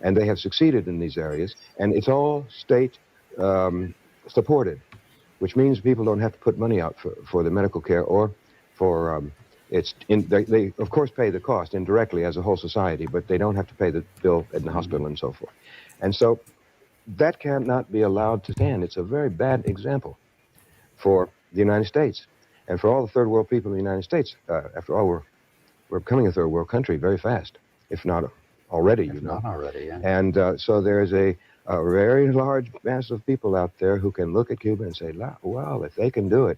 and they have succeeded in these areas, and it's all state supported, which means people don't have to put money out for the medical care or for they of course pay the cost indirectly as a whole society, but they don't have to pay the bill in the hospital and so forth. And so that cannot be allowed to stand. It's a very bad example for the United States and for all the third world people in the United States. After all, we're becoming a third world country very fast, if not already, you know.
Not already, yeah.
And so there's a very large mass of people out there who can look at Cuba and say, well, if they can do it,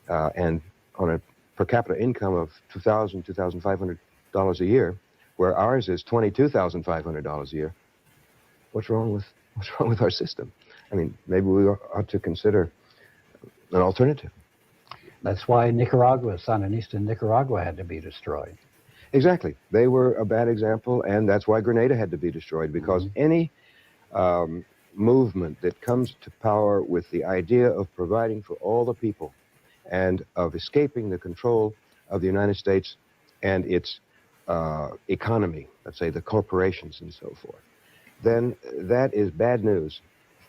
and on a per capita income of $2,000, $2,500 a year, where ours is $22,500 a year, what's wrong with our system? I mean, maybe we ought to consider an alternative.
That's why Nicaragua, Sandinista Nicaragua, had to be destroyed.
Exactly. They were a bad example, and that's why Grenada had to be destroyed, because any movement that comes to power with the idea of providing for all the people and of escaping the control of the United States and its economy, let's say the corporations and so forth, then that is bad news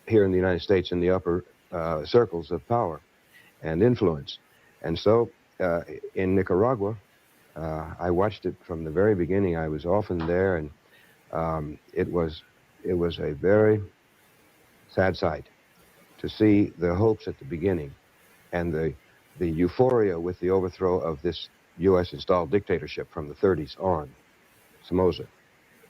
here in the United States in the upper circles of power and influence. And so in Nicaragua, I watched it from the very beginning. I was often there, and it was a very sad sight to see the hopes at the beginning and the euphoria with the overthrow of this U.S.-installed dictatorship from the 30s on, Somoza,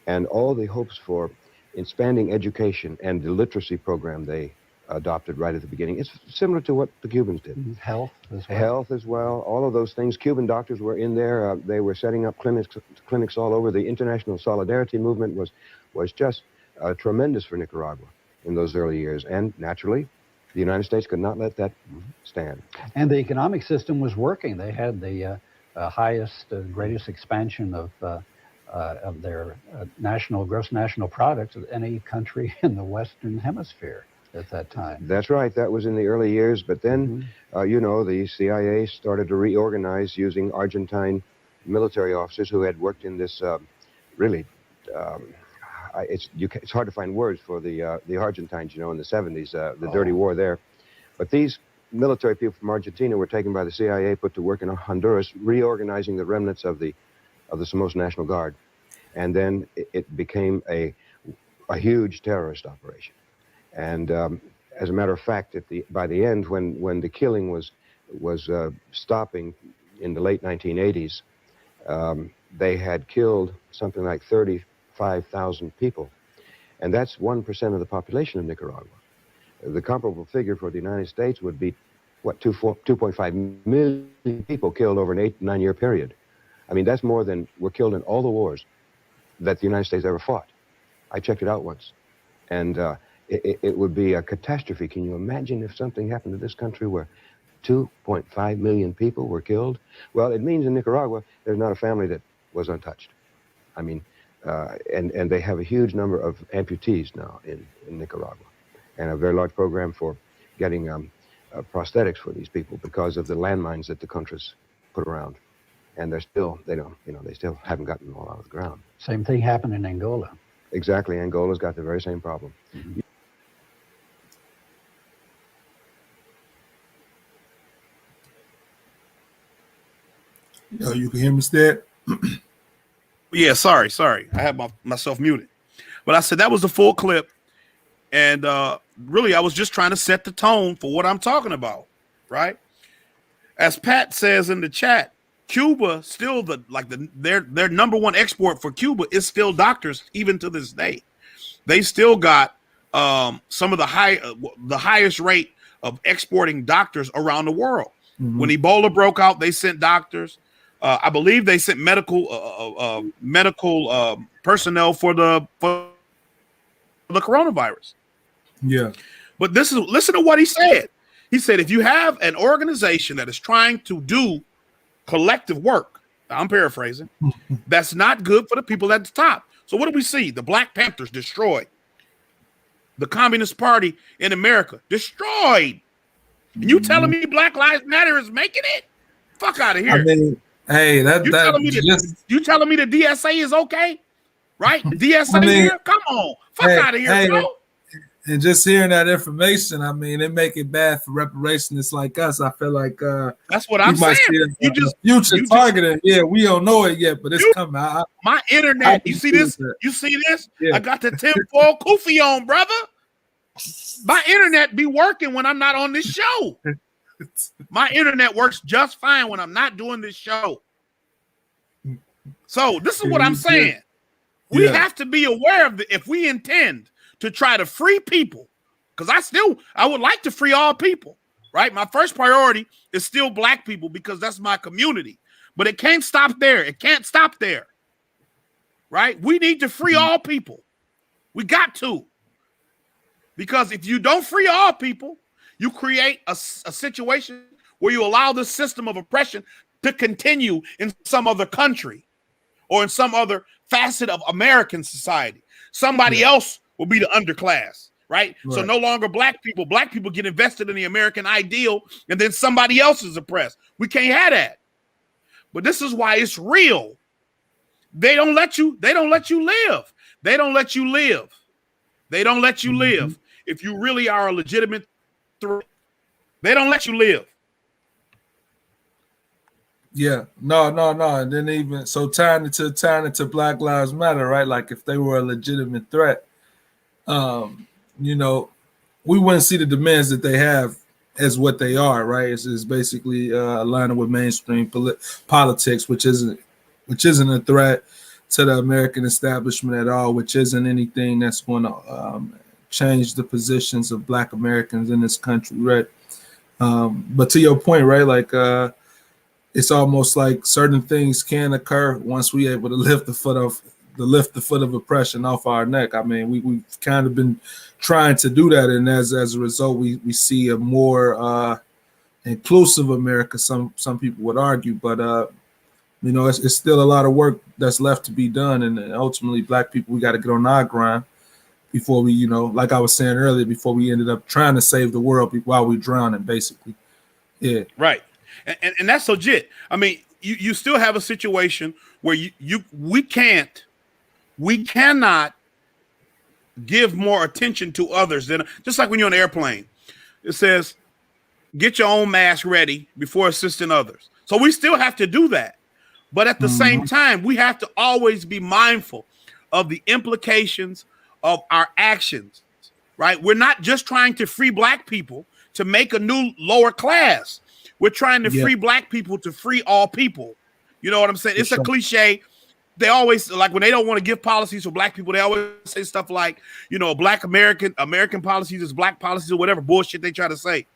and all the hopes for expanding education and the literacy program they adopted right at the beginning. It's similar to what the Cubans did.
Health as well.
Health as well, all of those things. Cuban doctors were in there. They were setting up clinics all over. The international solidarity movement was just tremendous for Nicaragua in those early years. And naturally, the United States could not let that stand.
And the economic system was working. They had the highest, greatest expansion of their gross national product of any country in the Western Hemisphere at that time.
That's right. That was in the early years. But then, you know, the CIA started to reorganize using Argentine military officers who had worked in this really, it's hard to find words for the Argentines, you know, in the 70s, the dirty war there. But these military people from Argentina were taken by the CIA, put to work in Honduras, reorganizing the remnants of the Somoza National Guard. And then it became a huge terrorist operation. And as a matter of fact, by the end, when the killing was stopping in the late 1980s, they had killed something like 35,000 people. And that's 1% of the population of Nicaragua. The comparable figure for the United States would be, 2.5 million people killed over an 8-9 year period. I mean, that's more than were killed in all the wars that the United States ever fought. I checked it out once. And it would be a catastrophe. Can you imagine if something happened to this country where 2.5 million people were killed? Well, it means in Nicaragua, there's not a family that was untouched. I mean, and they have a huge number of amputees now in Nicaragua, and a very large program for getting prosthetics for these people because of the landmines that the Contras put around. And they still haven't gotten them all out of the ground.
Same thing happened in Angola.
Exactly. Angola's got the very same problem.
Yo, you can hear me, Stead?
Yeah, sorry. I had myself muted. But I said that was the full clip. And really, I was just trying to set the tone for what I'm talking about, right? As Pat says in the chat, Cuba still their number one export for Cuba is still doctors, even to this day. They still got some of the highest rate of exporting doctors around the world. When Ebola broke out, they sent doctors. I believe they sent medical personnel for the coronavirus.
Yeah.
But listen to what he said. He said, if you have an organization that is trying to do collective work, I'm paraphrasing, that's not good for the people at the top. So what do we see? The Black Panthers destroyed. The Communist Party in America destroyed. And you telling me Black Lives Matter is making it? Fuck out of here.
I mean, hey,
you telling me the DSA is okay? Right? DSA here? Come on. Fuck out of here, bro.
And just hearing that information, I mean, it make it bad for reparationists like us. I feel like
that's what I'm saying.
You targeting. Yeah, we don't know it yet, but it's coming.
My internet. You see this? You see this? Yeah. I got the tinfoil kufi on, brother. My internet be working when I'm not on this show. My internet works just fine when I'm not doing this show. So this is what I'm saying. We have to be aware of if we intend to try to free people, because I would like to free all people, right? My first priority is still black people because that's my community. But it can't stop there. It can't stop there, right? We need to free all people. We got to. Because if you don't free all people, you create a situation where you allow this system of oppression to continue in some other country or in some other facet of American society. Somebody else will be the underclass, right? So no longer black people get invested in the American ideal, and then somebody else is oppressed. We can't have that. But this is why it's real. They don't let you live. They don't let you live. They don't let you live. If you really are a legitimate threat, they don't let you live.
Yeah, no. And then even so tying it to Black Lives Matter, right? Like if they were a legitimate threat, you know, we wouldn't see the demands that they have as what they are, right? It's basically aligning with mainstream politics, which isn't a threat to the American establishment at all, which isn't anything that's going to change the positions of Black Americans in this country, right? But to your point, right, like it's almost like certain things can occur once we're able to lift the foot of oppression off our neck. I mean, we've kind of been trying to do that, and as a result, we see a more inclusive America. Some people would argue, but you know, it's still a lot of work that's left to be done, and ultimately, Black people, we got to get on our grind before we, you know, like I was saying earlier, before we ended up trying to save the world while we're drowning, basically. Yeah,
right. And that's legit. I mean, you still have a situation where we cannot give more attention to others than just like when you're on an airplane. It says, get your own mask ready before assisting others. So we still have to do that. But at the same time, we have to always be mindful of the implications of our actions, right? We're not just trying to free Black people to make a new lower class. We're trying to free Black people to free all people. You know what I'm saying? It's a cliche. They always, like when they don't want to give policies for Black people, they always say stuff like, you know, Black American policies is Black policies or whatever bullshit they try to say.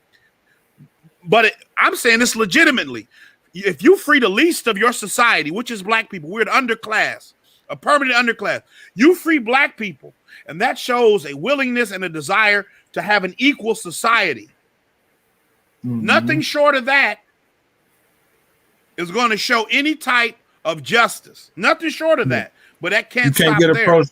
But I'm saying this legitimately. If you free the least of your society, which is Black people, we're an underclass, a permanent underclass. You free Black people, and that shows a willingness and a desire to have an equal society. Nothing short of that is going to show any type of justice. Nothing short of that. But that can't stop there.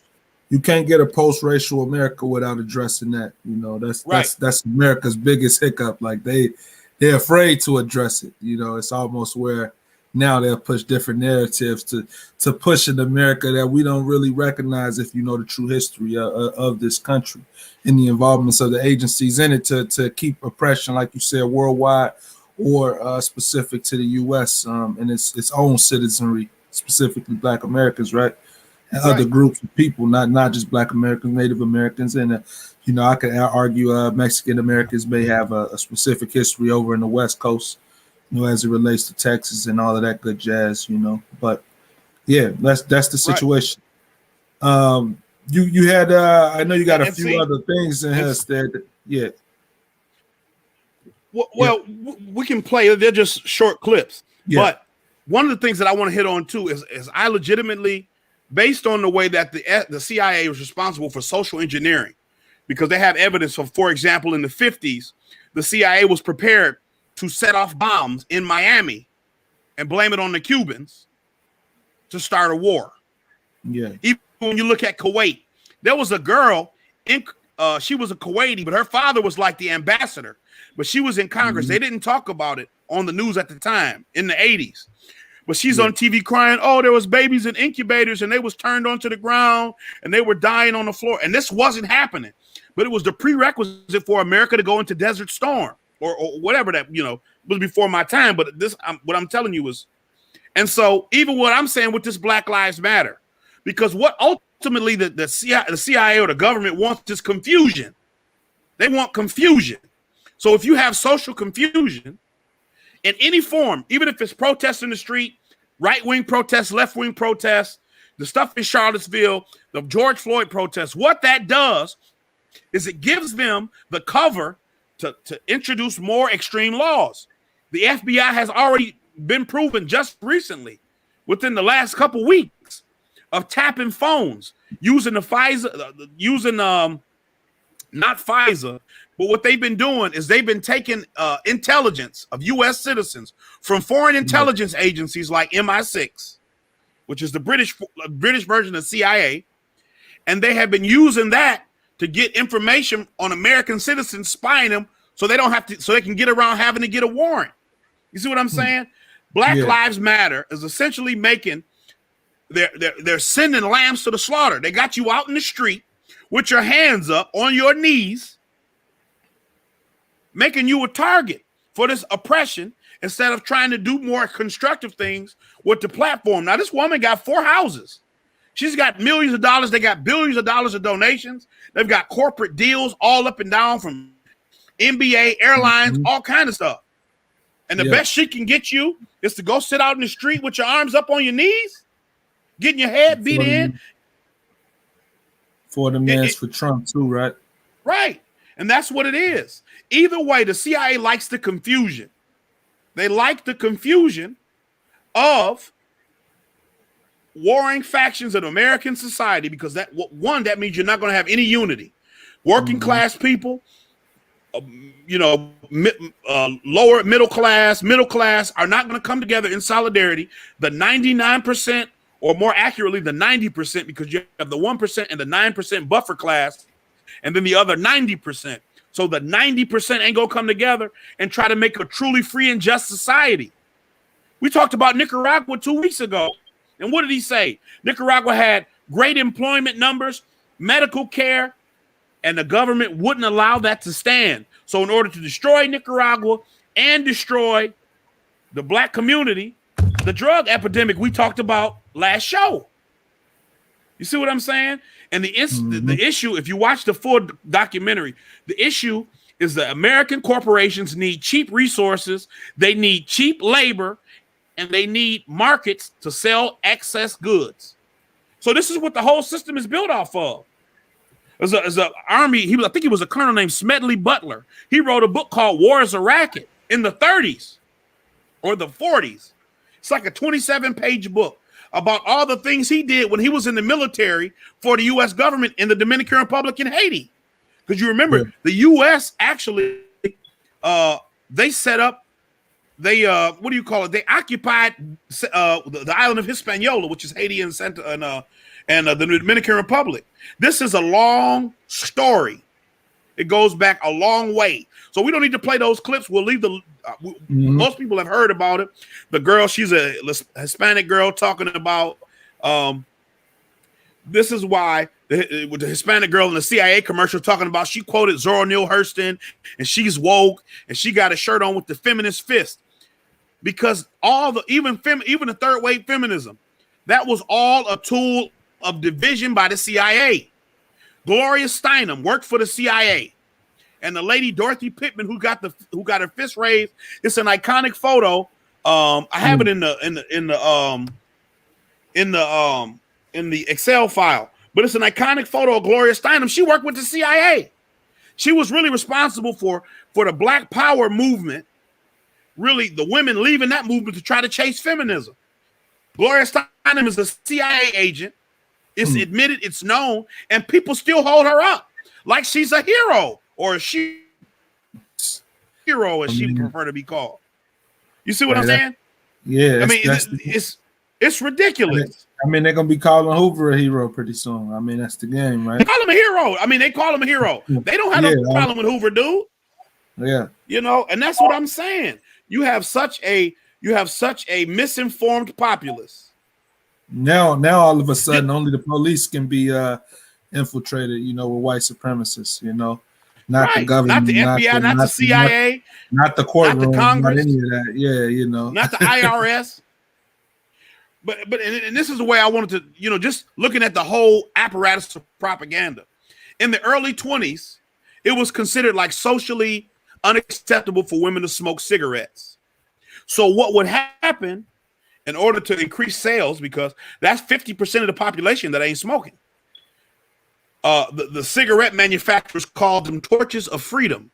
You can't get a post-racial America without addressing that. You know, that's America's biggest hiccup. Like they're afraid to address it. You know, it's almost where now they'll push different narratives to push an America that we don't really recognize if you know the true history of this country and the involvements of the agencies in it to keep oppression, like you said, worldwide or specific to the U.S. And its own citizenry, specifically Black Americans, right? And other groups of people, not just Black Americans, Native Americans, and you know, I could argue Mexican Americans may have a specific history over in the West Coast, you know, as it relates to Texas and all of that good jazz, you know. But yeah, that's the situation. You had I know you got a few other things in here that yeah.
Well, we can play. They're just short clips. Yeah. But one of the things that I want to hit on too is I legitimately, based on the way that the CIA was responsible for social engineering, because they have evidence of, for example, in the 50s, the CIA was prepared to set off bombs in Miami and blame it on the Cubans to start a war.
Yeah.
Even when you look at Kuwait, there was a girl she was a Kuwaiti, but her father was like the ambassador, but she was in Congress. They didn't talk about it on the news at the time in the 80s. But she's on TV crying, oh, there was babies in incubators and they was turned onto the ground and they were dying on the floor. And this wasn't happening. But it was the prerequisite for America to go into Desert Storm or whatever that, you know, was before my time. But this, what I'm telling you is, and so even what I'm saying with this Black Lives Matter, because what ultimately the CIA or the government wants is confusion. They want confusion. So if you have social confusion in any form, even if it's protests in the street, right-wing protests, left-wing protests, the stuff in Charlottesville, the George Floyd protests, what that does is it gives them the cover to introduce more extreme laws. The FBI has already been proven just recently, within the last couple weeks, of tapping phones using the Pfizer, not Pfizer, but what they've been doing is they've been taking intelligence of U.S. citizens from foreign intelligence agencies like MI6, which is the British version of CIA, and they have been using that to get information on American citizens, spying them so they don't have to, so they can get around having to get a warrant. You see what I'm saying? Black Lives Matter is essentially making they're sending lambs to the slaughter. They got you out in the street with your hands up on your knees, making you a target for this oppression instead of trying to do more constructive things with the platform. Now, this woman got 4 houses. She's got millions of dollars. They got billions of dollars of donations. They've got corporate deals all up and down from NBA, airlines, all kind of stuff. And the best she can get you is to go sit out in the street with your arms up on your knees, getting your head beat in.
For the man's for Trump too, right?
Right. And that's what it is. Either way, the CIA likes the confusion. They like the confusion of warring factions in American society because that means you're not going to have any unity. Working class people, lower middle class are not going to come together in solidarity. The 99%, or more accurately, the 90%, because you have the 1% and the 9% buffer class, and then the other 90%. So the 90% ain't going to come together and try to make a truly free and just society. We talked about Nicaragua 2 weeks ago. And what did he say? Nicaragua had great employment numbers, medical care, and the government wouldn't allow that to stand. So in order to destroy Nicaragua and destroy the black community, the drug epidemic we talked about last show. You see what I'm saying? And the issue, if you watch the full documentary, the issue is that American corporations need cheap resources, they need cheap labor, and they need markets to sell excess goods. So this is what the whole system is built off of. As an army, I think he was a colonel named Smedley Butler. He wrote a book called War is a Racket in the 30s or the 40s. It's like a 27-page book about all the things he did when he was in the military for the U.S. government in the Dominican Republic and Haiti. Because you remember, the U.S. actually, they set up, they occupied the island of Hispaniola, which is Haiti and the Dominican Republic. This is a long story. It goes back a long way. So we don't need to play those clips. We'll leave most people have heard about it. The girl, she's a Hispanic girl talking about this is why with the Hispanic girl in the CIA commercial talking about, she quoted Zora Neale Hurston and she's woke and she got a shirt on with the feminist fist. Because even the third wave feminism, that was all a tool of division by the CIA. Gloria Steinem worked for the CIA, and the lady Dorothy Pittman, who got her fist raised, it's an iconic photo. I have it in the Excel file, but it's an iconic photo of Gloria Steinem. She worked with the CIA. She was really responsible for the Black Power movement. Really, the women leaving that movement to try to chase feminism. Gloria Steinem is a CIA agent. It's admitted, it's known, and people still hold her up like she's a hero, or as she prefer to be called. You see what I'm saying?
Yeah.
I mean, it's ridiculous.
I mean, they're gonna be calling Hoover a hero pretty soon. I mean, that's the game, right?
They call him a hero. I mean, they call him a hero. They don't have no problem with Hoover, dude.
Yeah.
You know, and that's what I'm saying. You have such a misinformed populace.
Now all of a sudden only the police can be infiltrated, with white supremacists, not the government,
not the FBI, not the CIA,
not the courtroom,
not the Congress,
not any of that. Yeah,
not the IRS. But this is the way I wanted to, just looking at the whole apparatus of propaganda. In the early 20s, it was considered like socially unacceptable for women to smoke cigarettes. So what would happen in order to increase sales, because that's 50% of the population that ain't smoking. The cigarette manufacturers called them torches of freedom.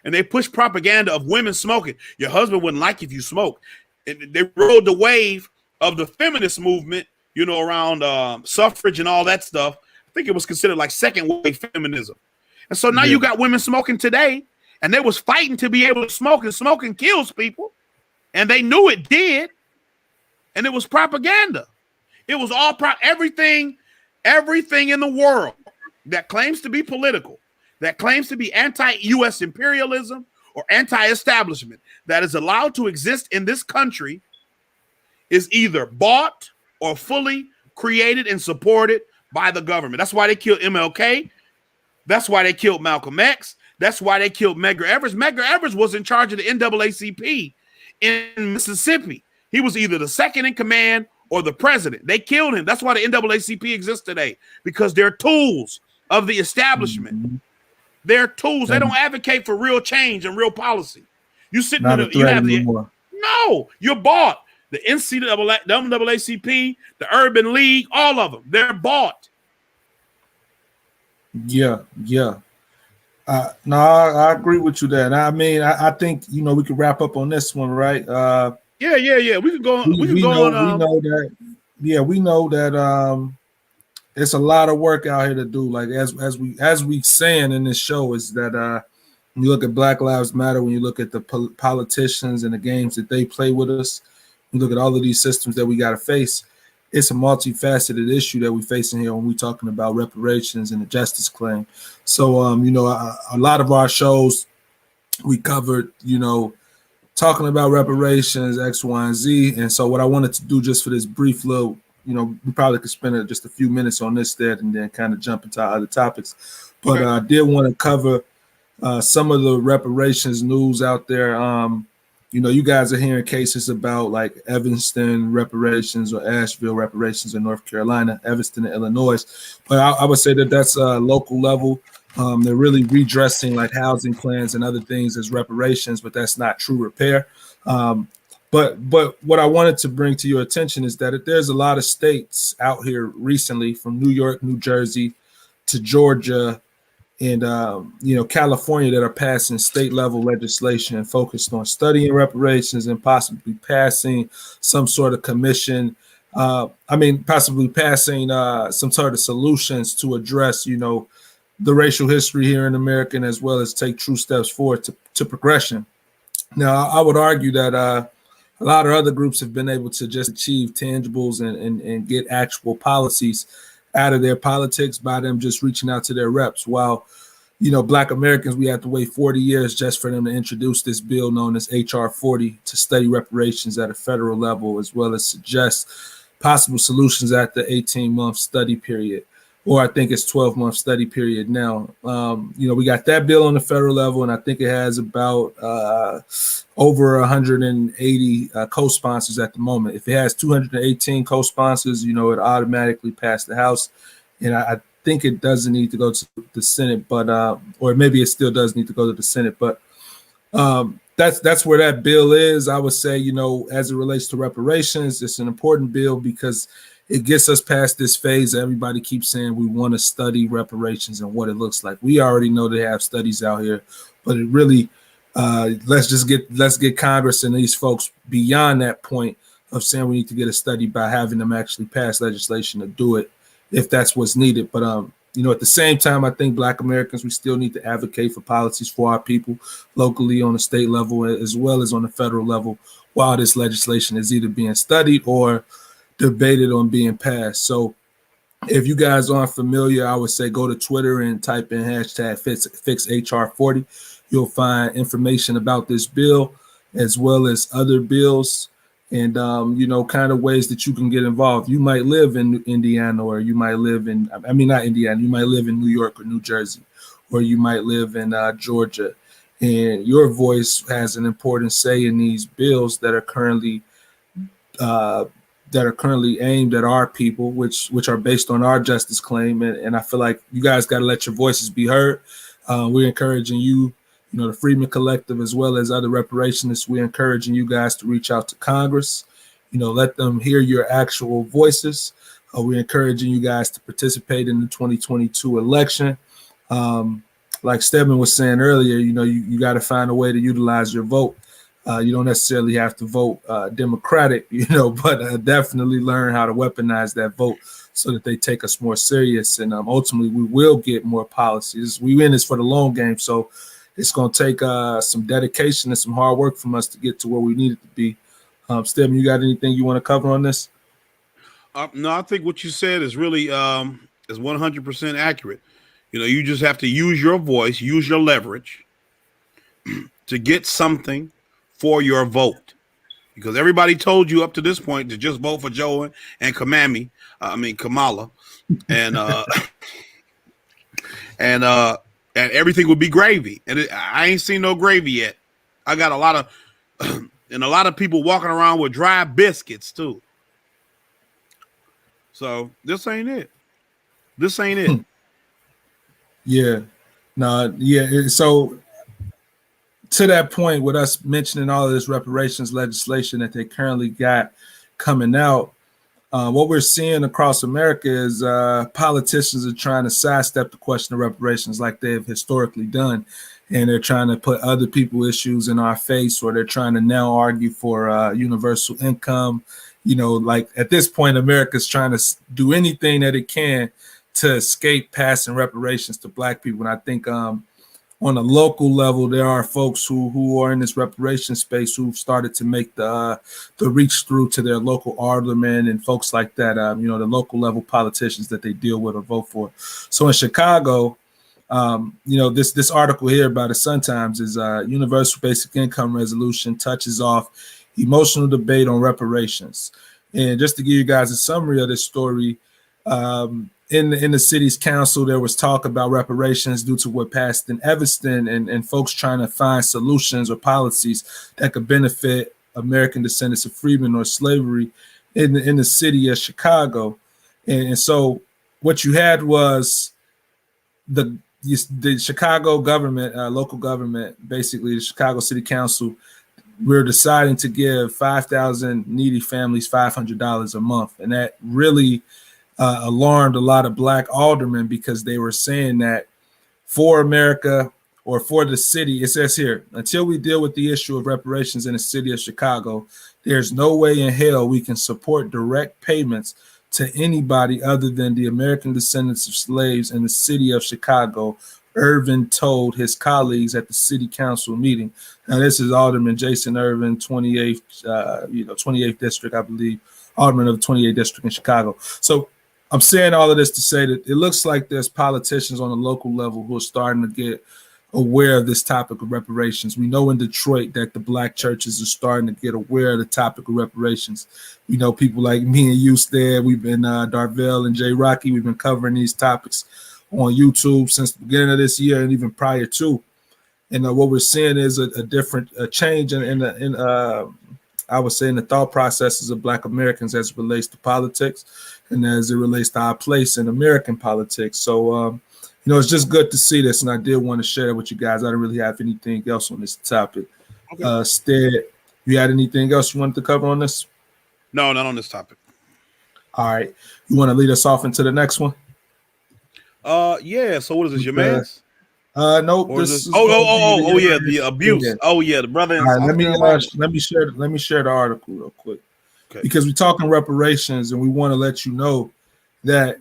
And they pushed propaganda of women smoking. Your husband wouldn't like if you smoke. And they rode the wave of the feminist movement, you know, around suffrage and all that stuff. I think it was considered like second wave feminism. And so now you got women smoking today, and they was fighting to be able to smoke, and smoking kills people. And they knew it did. And it was propaganda. It was all everything in the world that claims to be political, that claims to be anti-U.S. imperialism or anti-establishment, that is allowed to exist in this country, is either bought or fully created and supported by the government. That's why they killed MLK. That's why they killed Malcolm X. That's why they killed Medgar Evers. Medgar Evers was in charge of the NAACP in Mississippi. He was either the second in command or the president. They killed him. That's why the NAACP exists today, because they're tools of the establishment. Mm-hmm. They're tools. They don't advocate for real change and real policy. You sit in the, you have the no. You're bought. The NAACP, the Urban League, all of them. They're bought.
Yeah. No, I agree with you there. And I mean, I think, you know, we could wrap up on this one, right?
Yeah. We can go. We
know that. Yeah, we know that. It's a lot of work out here to do. Like as we saying in this show is that when you look at Black Lives Matter, when you look at the politicians and the games that they play with us, you look at all of these systems that we got to face. It's a multifaceted issue that we're facing here when we're talking about reparations and the justice claim. So, you know, a lot of our shows we covered, you know, talking about reparations, X, Y, and Z. And so what I wanted to do just for this brief little, you know, we probably could spend just a few minutes on this there and then kind of jump into other topics. But I did want to cover some of the reparations news out there. You know, you guys are hearing cases about like Evanston reparations or Asheville reparations in North Carolina, Evanston in Illinois. But I would say that that's a local level. They're really redressing like housing plans and other things as reparations, but that's not true repair. But what I wanted to bring to your attention is that there's a lot of states out here recently, from New York, New Jersey to Georgia, and you know, California, that are passing state level legislation focused on studying reparations and possibly passing some sort of commission. Possibly passing some sort of solutions to address, you know, the racial history here in America, and as well as take true steps forward to progression. Now, I would argue that a lot of other groups have been able to just achieve tangibles and get actual policies out of their politics by them just reaching out to their reps. While, you know, Black Americans, we have to wait 40 years just for them to introduce this bill known as HR 40 to study reparations at a federal level, as well as suggest possible solutions at the 18-month study period, or I think it's 12-month study period now. You know, we got that bill on the federal level, and I think it has about over 180 co-sponsors at the moment. If it has 218 co-sponsors, you know, it automatically passed the House. And I think it doesn't need to go to the Senate, but or maybe it still does need to go to the Senate. But that's where that bill is. I would say, you know, as it relates to reparations, it's an important bill because it gets us past this phase. Everybody keeps saying we want to study reparations and what it looks like. We already know they have studies out here, but it really let's get Congress and these folks beyond that point of saying we need to get a study by having them actually pass legislation to do it if that's what's needed. But you know, at the same time, I think Black Americans, we still need to advocate for policies for our people locally on the state level as well as on the federal level while this legislation is either being studied or debated on being passed. So if you guys aren't familiar, I would say go to Twitter and type in hashtag fix HR 40. You'll find information about this bill as well as other bills and, you know, kind of ways that you can get involved. You might live in Indiana, or you might live in, not Indiana, you might live in New York or New Jersey, or you might live in Georgia. And your voice has an important say in these bills that are currently aimed at our people, which are based on our justice claim. And I feel like you guys got to let your voices be heard. We're encouraging you, the Freedmen Collective, as well as other reparationists. We're encouraging you guys to reach out to Congress, let them hear your actual voices. We're encouraging you guys to participate in the 2022 election. Like Stedman was saying earlier, you got to find a way to utilize your vote. You don't necessarily have to vote Democratic, but definitely learn how to weaponize that vote so that they take us more serious. And ultimately, we will get more policies. We in this for the long game, so it's going to take some dedication and some hard work from us to get to where we need it to be. Stedman, you got anything you want to cover on this?
No, I think what you said is really is 100% accurate. You just have to use your voice, use your leverage to get something for your vote, because everybody told you up to this point to just vote for Joe and Kamala, and and everything would be gravy. And I ain't seen no gravy yet. I got a lot of and a lot of people walking around with dry biscuits too. So this ain't it. This ain't it.
Yeah. No, yeah. So to that point, with us mentioning all of this reparations legislation that they currently got coming out, what we're seeing across America is politicians are trying to sidestep the question of reparations like they've historically done. And they're trying to put other people's issues in our face, or they're trying to now argue for universal income. Like at this point, America's trying to do anything that it can to escape passing reparations to Black people. And I think on a local level, there are folks who are in this reparation space who've started to make the reach through to their local aldermen and folks like that, the local level politicians that they deal with or vote for. So in Chicago, this article here by the Sun-Times is Universal Basic Income Resolution touches off emotional debate on reparations. And just to give you guys a summary of this story, in the city's council, there was talk about reparations due to what passed in Evanston, and folks trying to find solutions or policies that could benefit American descendants of freedmen or slavery in the city of Chicago. And so what you had was the Chicago government, local government, basically the Chicago City Council, we're deciding to give 5,000 needy families $500 a month. And that really alarmed a lot of Black aldermen, because they were saying that for America, or for the city, it says here, until we deal with the issue of reparations in the city of Chicago, there's no way in hell we can support direct payments to anybody other than the American descendants of slaves in the city of Chicago, Irvin told his colleagues at the city council meeting. Now, this is Alderman Jason Irvin, 28th district, I believe, alderman of the 28th district in Chicago. So I'm saying all of this to say that it looks like there's politicians on the local level who are starting to get aware of this topic of reparations. We know in Detroit that the Black churches are starting to get aware of the topic of reparations. We know people like me and you, Stead, we've been Darvell and Jay Rocky, we've been covering these topics on YouTube since the beginning of this year and even prior to. And what we're seeing is a different change in I would say in the thought processes of Black Americans as it relates to politics and as it relates to our place in American politics. So, it's just good to see this, and I did want to share it with you guys. I don't really have anything else on this topic. Okay. Stead, you had anything else you wanted to cover on this?
No, not on this topic.
All right. You want to lead us off into the next one?
Yeah. So what is this, your man's?
Nope.
Yeah, the abuse. Yeah. Oh yeah, the brother.
All right, let me share the article real quick, okay. Because we're talking reparations, and we want to let you know that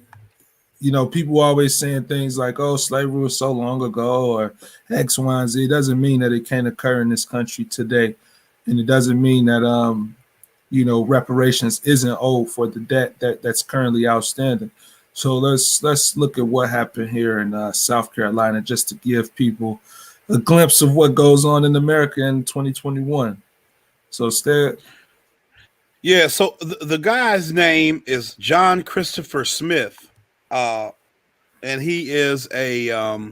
people always saying things like, "Oh, slavery was so long ago," or X, Y, and Z. It doesn't mean that it can't occur in this country today, and it doesn't mean that reparations isn't owed for the debt that's currently outstanding. So let's look at what happened here in South Carolina, just to give people a glimpse of what goes on in America in 2021. So Stead.
Yeah, so the guy's name is John Christopher Smith, and he is a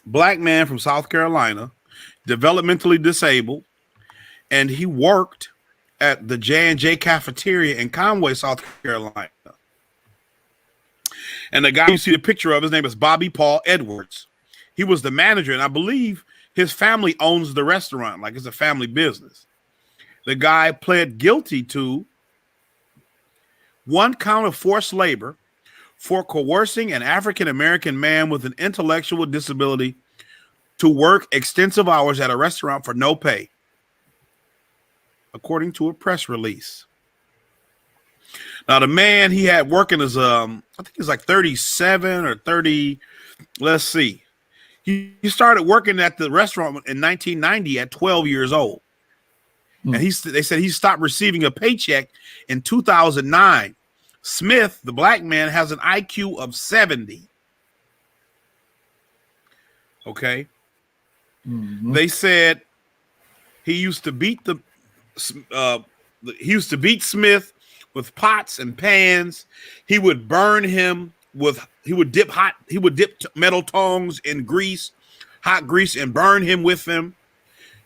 Black man from South Carolina, developmentally disabled, and he worked at the J&J cafeteria in Conway, South Carolina. And the guy you see the picture of, his name is Bobby Paul Edwards. He was the manager, and I believe his family owns the restaurant, like it's a family business. The guy pled guilty to 1 count of forced labor for coercing an African-American man with an intellectual disability to work extensive hours at a restaurant for no pay, according to a press release. Now, the man he had working as, I think he's like 37 or 30. Let's see. He started working at the restaurant in 1990 at 12 years old. And they said he stopped receiving a paycheck in 2009. Smith, the black man, has an IQ of 70. Okay. They said he used to beat Smith with pots and pans. He would burn him he would dip metal tongs in hot grease, and burn him with them.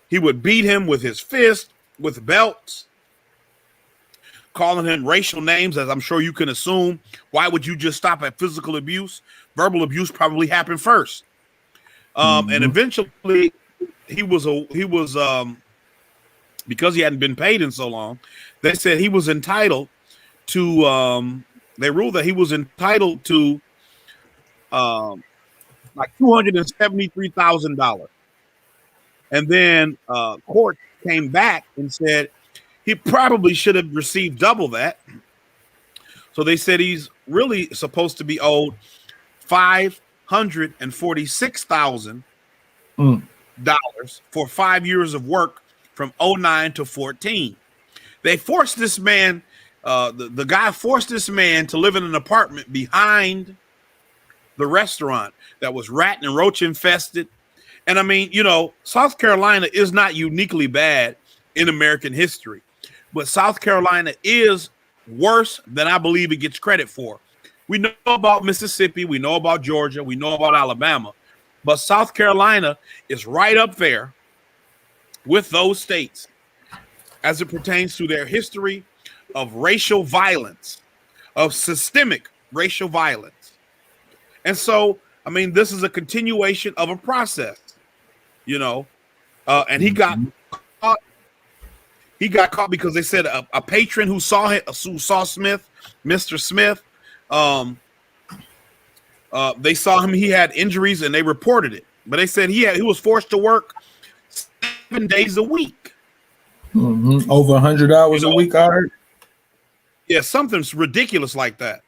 He would beat him with his fist, with belts, calling him racial names, as I'm sure you can assume. Why would you just stop at physical abuse? Verbal abuse probably happened first. And eventually he was because he hadn't been paid in so long, they said he was entitled to they ruled that he was entitled to like $273,000. And then court came back and said he probably should have received double that. So they said he's really supposed to be owed $546,000 for 5 years of work from 2009 to 2014. They forced this man, the guy forced this man to live in an apartment behind the restaurant that was rat and roach infested. And I mean, South Carolina is not uniquely bad in American history, but South Carolina is worse than I believe it gets credit for. We know about Mississippi, we know about Georgia, we know about Alabama, but South Carolina is right up there with those states as it pertains to their history of racial violence, of systemic racial violence. And so, I mean, this is a continuation of a process, and he got caught. He got caught because they said a patron who saw Smith, Mr. Smith, they saw him. He had injuries and they reported it. But they said he was forced to work 7 days a week.
Over 100 hours a week, I heard.
Yeah, something ridiculous like that.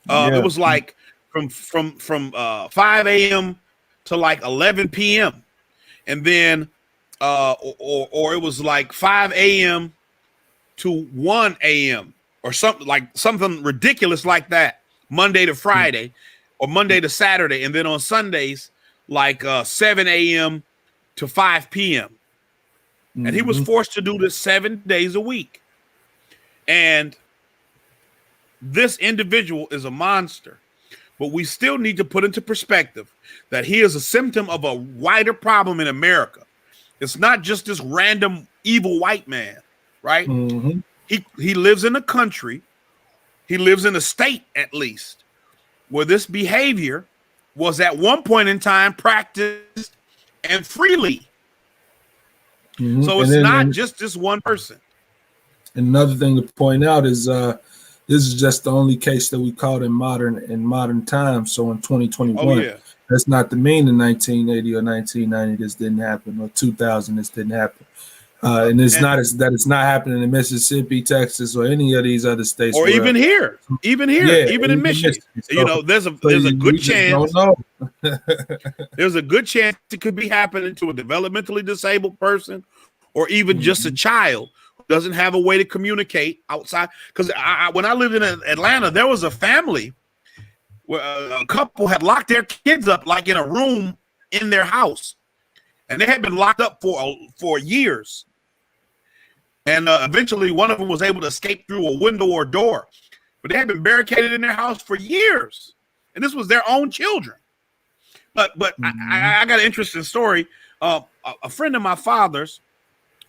It was like from 5 a.m. to like 11 p.m. And then or it was like 5 a.m. to 1 a.m. or something ridiculous like that, Monday to Friday or Monday to Saturday. And then on Sundays, like 7 a.m. to 5 p.m. And he was forced to do this 7 days a week. And this individual is a monster. But we still need to put into perspective that he is a symptom of a wider problem in America. It's not just this random evil white man, right? He lives in a country, he lives in a state at least, where this behavior was at one point in time practiced and freely. So it's not just this one person.
Another thing to point out is this is just the only case that we caught in modern times. So in 2021, that's not to mean in 1980 or 1990 this didn't happen, or 2000 this didn't happen. And it's not happening in Mississippi, Texas, or any of these other states,
or even here, even in Michigan. So, there's a good chance. There's a good chance it could be happening to a developmentally disabled person, or even just a child who doesn't have a way to communicate outside. Because when I lived in Atlanta, there was a family where a couple had locked their kids up like in a room in their house, and they had been locked up for years. And eventually one of them was able to escape through a window or door, but they had been barricaded in their house for years. And this was their own children. But I got an interesting story. A friend of my father's,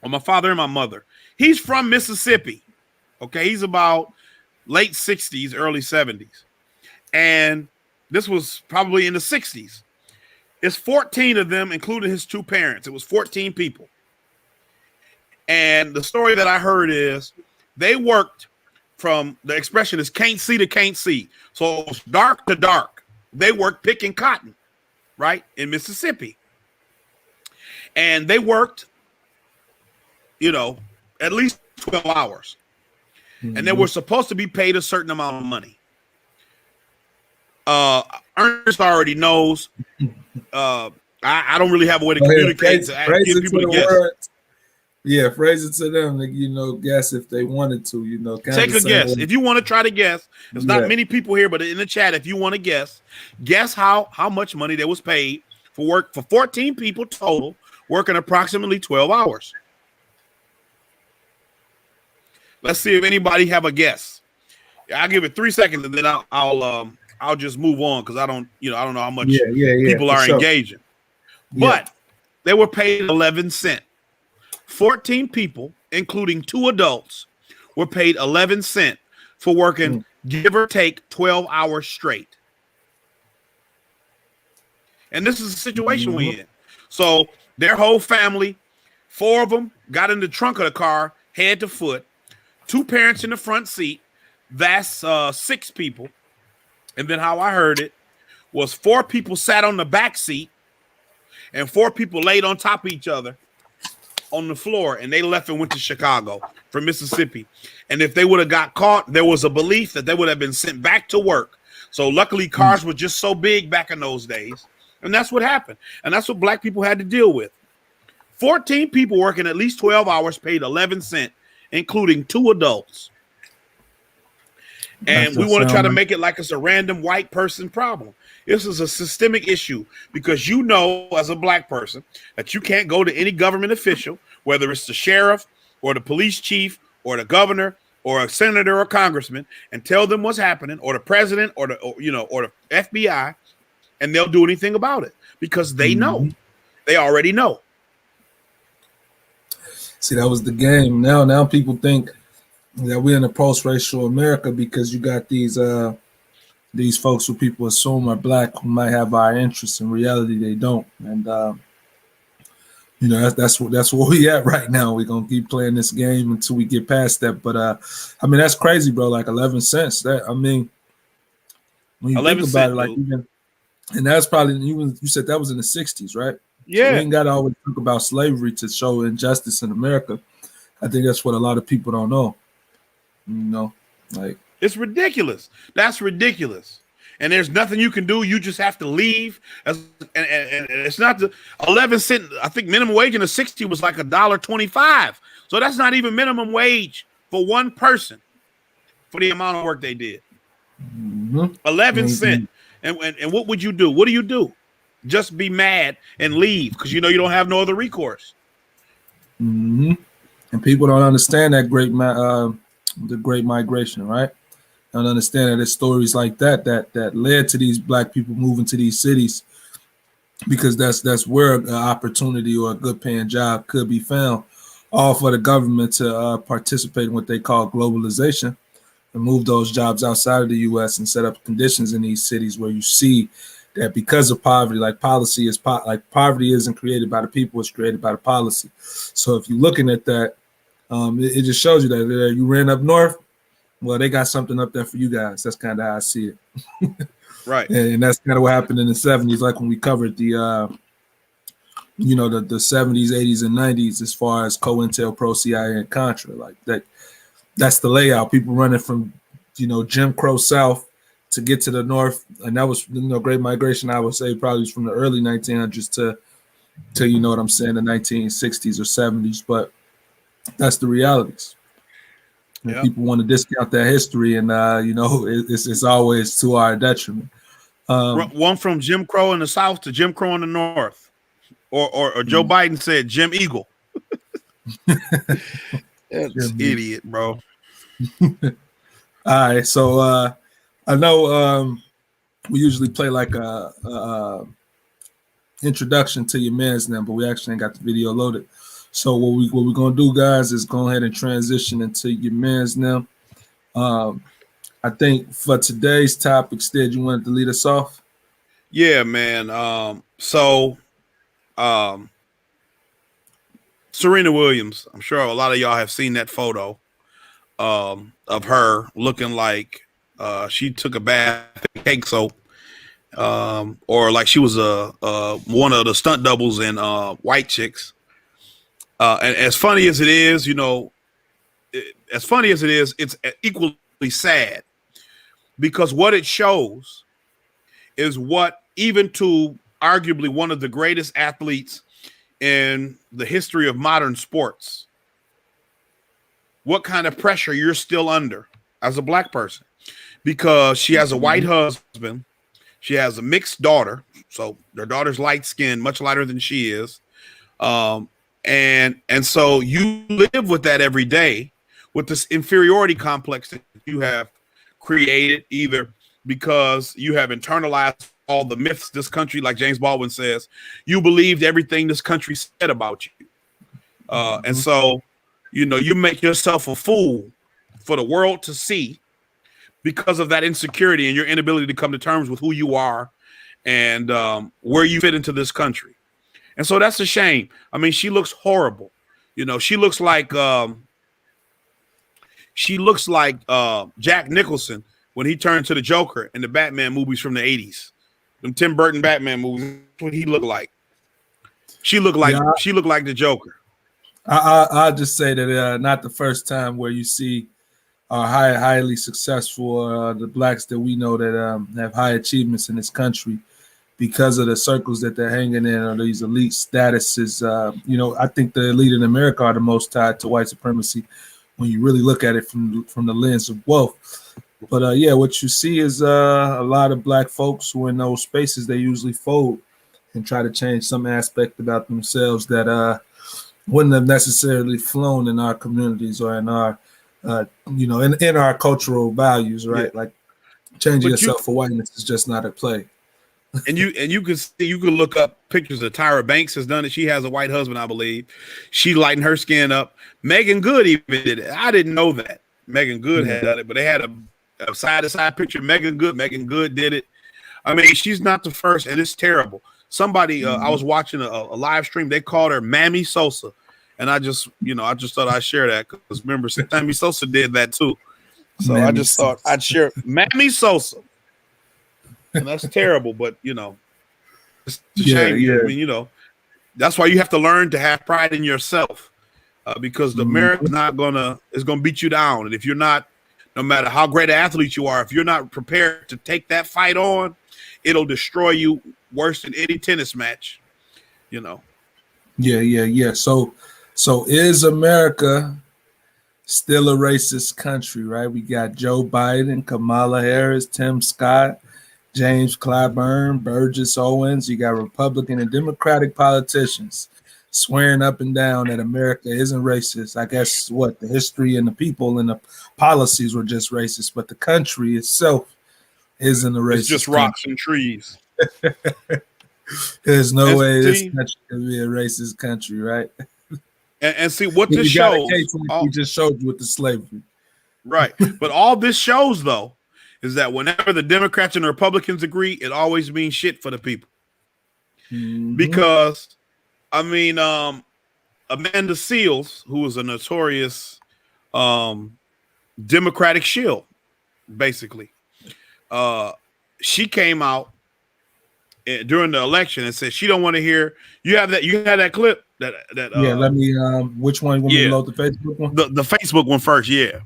or my father and my mother, he's from Mississippi. Okay. He's about late 60s, early 70s. And this was probably in the 60s. It's 14 of them, including his two parents. It was 14 people. And the story that I heard is they worked from, the expression is can't see to can't see. So it was dark to dark. They worked picking cotton, right, in Mississippi. And they worked, at least 12 hours. Mm-hmm. And they were supposed to be paid a certain amount of money. Ernest already knows. I don't really have a way to communicate to get people to guess.
Words. Yeah, phrase it to them. Guess if they wanted to.
Take a guess. If you want to try to guess, there's not many people here, but in the chat, if you want to guess how much money they was paid for work for 14 people total, working approximately 12 hours. Let's see if anybody have a guess. I'll give it 3 seconds, and then I'll just move on because I don't know how much people are engaging. But they were paid 11 cents. 14 people, including 2 adults, were paid 11 cents for working, give or take, 12 hours straight. And this is the situation we're in. So their whole family, 4 of them, got in the trunk of the car, head to foot. 2 parents in the front seat. That's 6 people. And then how I heard it was 4 people sat on the back seat and 4 people laid on top of each other on the floor, and they left and went to Chicago from Mississippi. And if they would have got caught, there was a belief that they would have been sent back to work. So luckily cars were just so big back in those days. And that's what happened. And that's what black people had to deal with. 14 people working at least 12 hours paid 11 cents, including 2 adults. And we want to try to make it like it's a random white person problem. This is a systemic issue because as a black person that you can't go to any government official, whether it's the sheriff or the police chief or the governor or a senator or congressman, and tell them what's happening, or the president or the FBI, and they'll do anything about it because they know. They already know.
See, that was the game. Now people think that we're in a post-racial America because you got these folks who people assume are black who might have our interests. In reality, they don't. And that's where we at right now. We're gonna keep playing this game until we get past that. But that's crazy, bro. Like 11 cents. When you think about it, like and that's probably you said that was in the 60s, right?
Yeah.
So we ain't got to always talk about slavery to show injustice in America. I think that's what a lot of people don't know. Like
it's ridiculous. That's ridiculous. And there's nothing you can do. You just have to leave. And it's not the 11 cent. I think minimum wage in the 60s was like $1.25. So that's not even minimum wage for one person for the amount of work they did. 11 cents. And what would you do? What do you do? Just be mad and leave because you don't have no other recourse.
And people don't understand that the Great Migration, right? Don't understand that there's stories like that led to these black people moving to these cities because that's where an opportunity or a good paying job could be found, all for the government to participate in what they call globalization and move those jobs outside of the U.S. and set up conditions in these cities where you see that because of poverty, like poverty isn't created by the people, it's created by the policy. So if you're looking at that, it just shows you that you ran up north. Well, they got something up there for you guys. That's kind of how I see it.
Right.
And that's kind of what happened in the 70s, like when we covered the 70s, 80s, and 90s as far as COINTELPRO, CIA, and Contra. Like that's the layout. People running from, Jim Crow South to get to the north. And that was, Great Migration, I would say, probably was from the early 1900s to the 1960s or 70s. But that's the realities. Yep. People want to discount that history, and it's always to our detriment.
One from Jim Crow in the South to Jim Crow in the North, or Joe Biden said Jim Eagle. That's idiot, bro.
All right, so I know we usually play like a introduction to your man's name, but we actually ain't got the video loaded. So what we're gonna do, guys, is go ahead and transition into your man's now. I think for today's topic, Stead, you wanted to lead us off?
Yeah, man. So, Serena Williams, I'm sure a lot of y'all have seen that photo of her looking like she took a bath in cake soap, or like she was one of the stunt doubles in White Chicks. And as funny as it is, it's equally sad, because what it shows is what, even to arguably one of the greatest athletes in the history of modern sports, what kind of pressure you're still under as a black person, because she has a white husband, she has a mixed daughter, so their daughter's light skinned, much lighter than she is, and so you live with that every day, with this inferiority complex that you have created, either because you have internalized all the myths this country, like James Baldwin says, you believed everything this country said about you. And so, you make yourself a fool for the world to see because of that insecurity and your inability to come to terms with who you are and where you fit into this country. And so that's a shame. I mean, she looks horrible. She looks like Jack Nicholson when he turned to the Joker in the Batman movies from the 80s. Them Tim Burton Batman movies, that's what he looked like. She looked like the Joker.
I'll just say that not the first time where you see highly successful the blacks that we know that have high achievements in this country because of the circles that they're hanging in, or these elite statuses. I think the elite in America are the most tied to white supremacy when you really look at it from the lens of wealth. But what you see is a lot of black folks who in those spaces, they usually fold and try to change some aspect about themselves that wouldn't have necessarily flown in our communities or in our, in our cultural values, right? Yeah. Like changing yourself for whiteness is just not a play.
And you can look up pictures of Tyra Banks has done it. She has a white husband, I believe. She lightened her skin up. Megan Good even did it. I didn't know that Megan Good had done it, but they had a side-to-side picture. Megan Good did it. I mean, she's not the first, and it's terrible. Somebody, I was watching a live stream. They called her Mammy Sosa, and I just thought I'd share that because remember, Mammy Sosa did that too. So Mammy I just thought I'd share Mammy Sosa, and that's terrible. But it's a shame. Yeah. I mean, that's why you have to learn to have pride in yourself, because the America's is gonna beat you down, and if you're not, no matter how great an athlete you are, if you're not prepared to take that fight on, it'll destroy you worse than any tennis match,
Yeah. So is America still a racist country, right? We got Joe Biden, Kamala Harris, Tim Scott, James Clyburn, Burgess Owens. You got Republican and Democratic politicians swearing up and down that America isn't racist. I guess the history and the people and the policies were just racist, but the country itself isn't a racist.
It's just rocks and trees.
There's no way this country can be a racist country, right?
And see what this shows.
We just showed you with the slavery.
Right. But all this shows, though, is that whenever the Democrats and the Republicans agree, it always means shit for the people. Mm-hmm. Because I mean, Amanda Seals, who was a notorious Democratic shill, basically, she came out during the election and said she don't want to hear. You have that clip that
let me. Which one? You want me to load the Facebook one?
The Facebook one first. Yeah.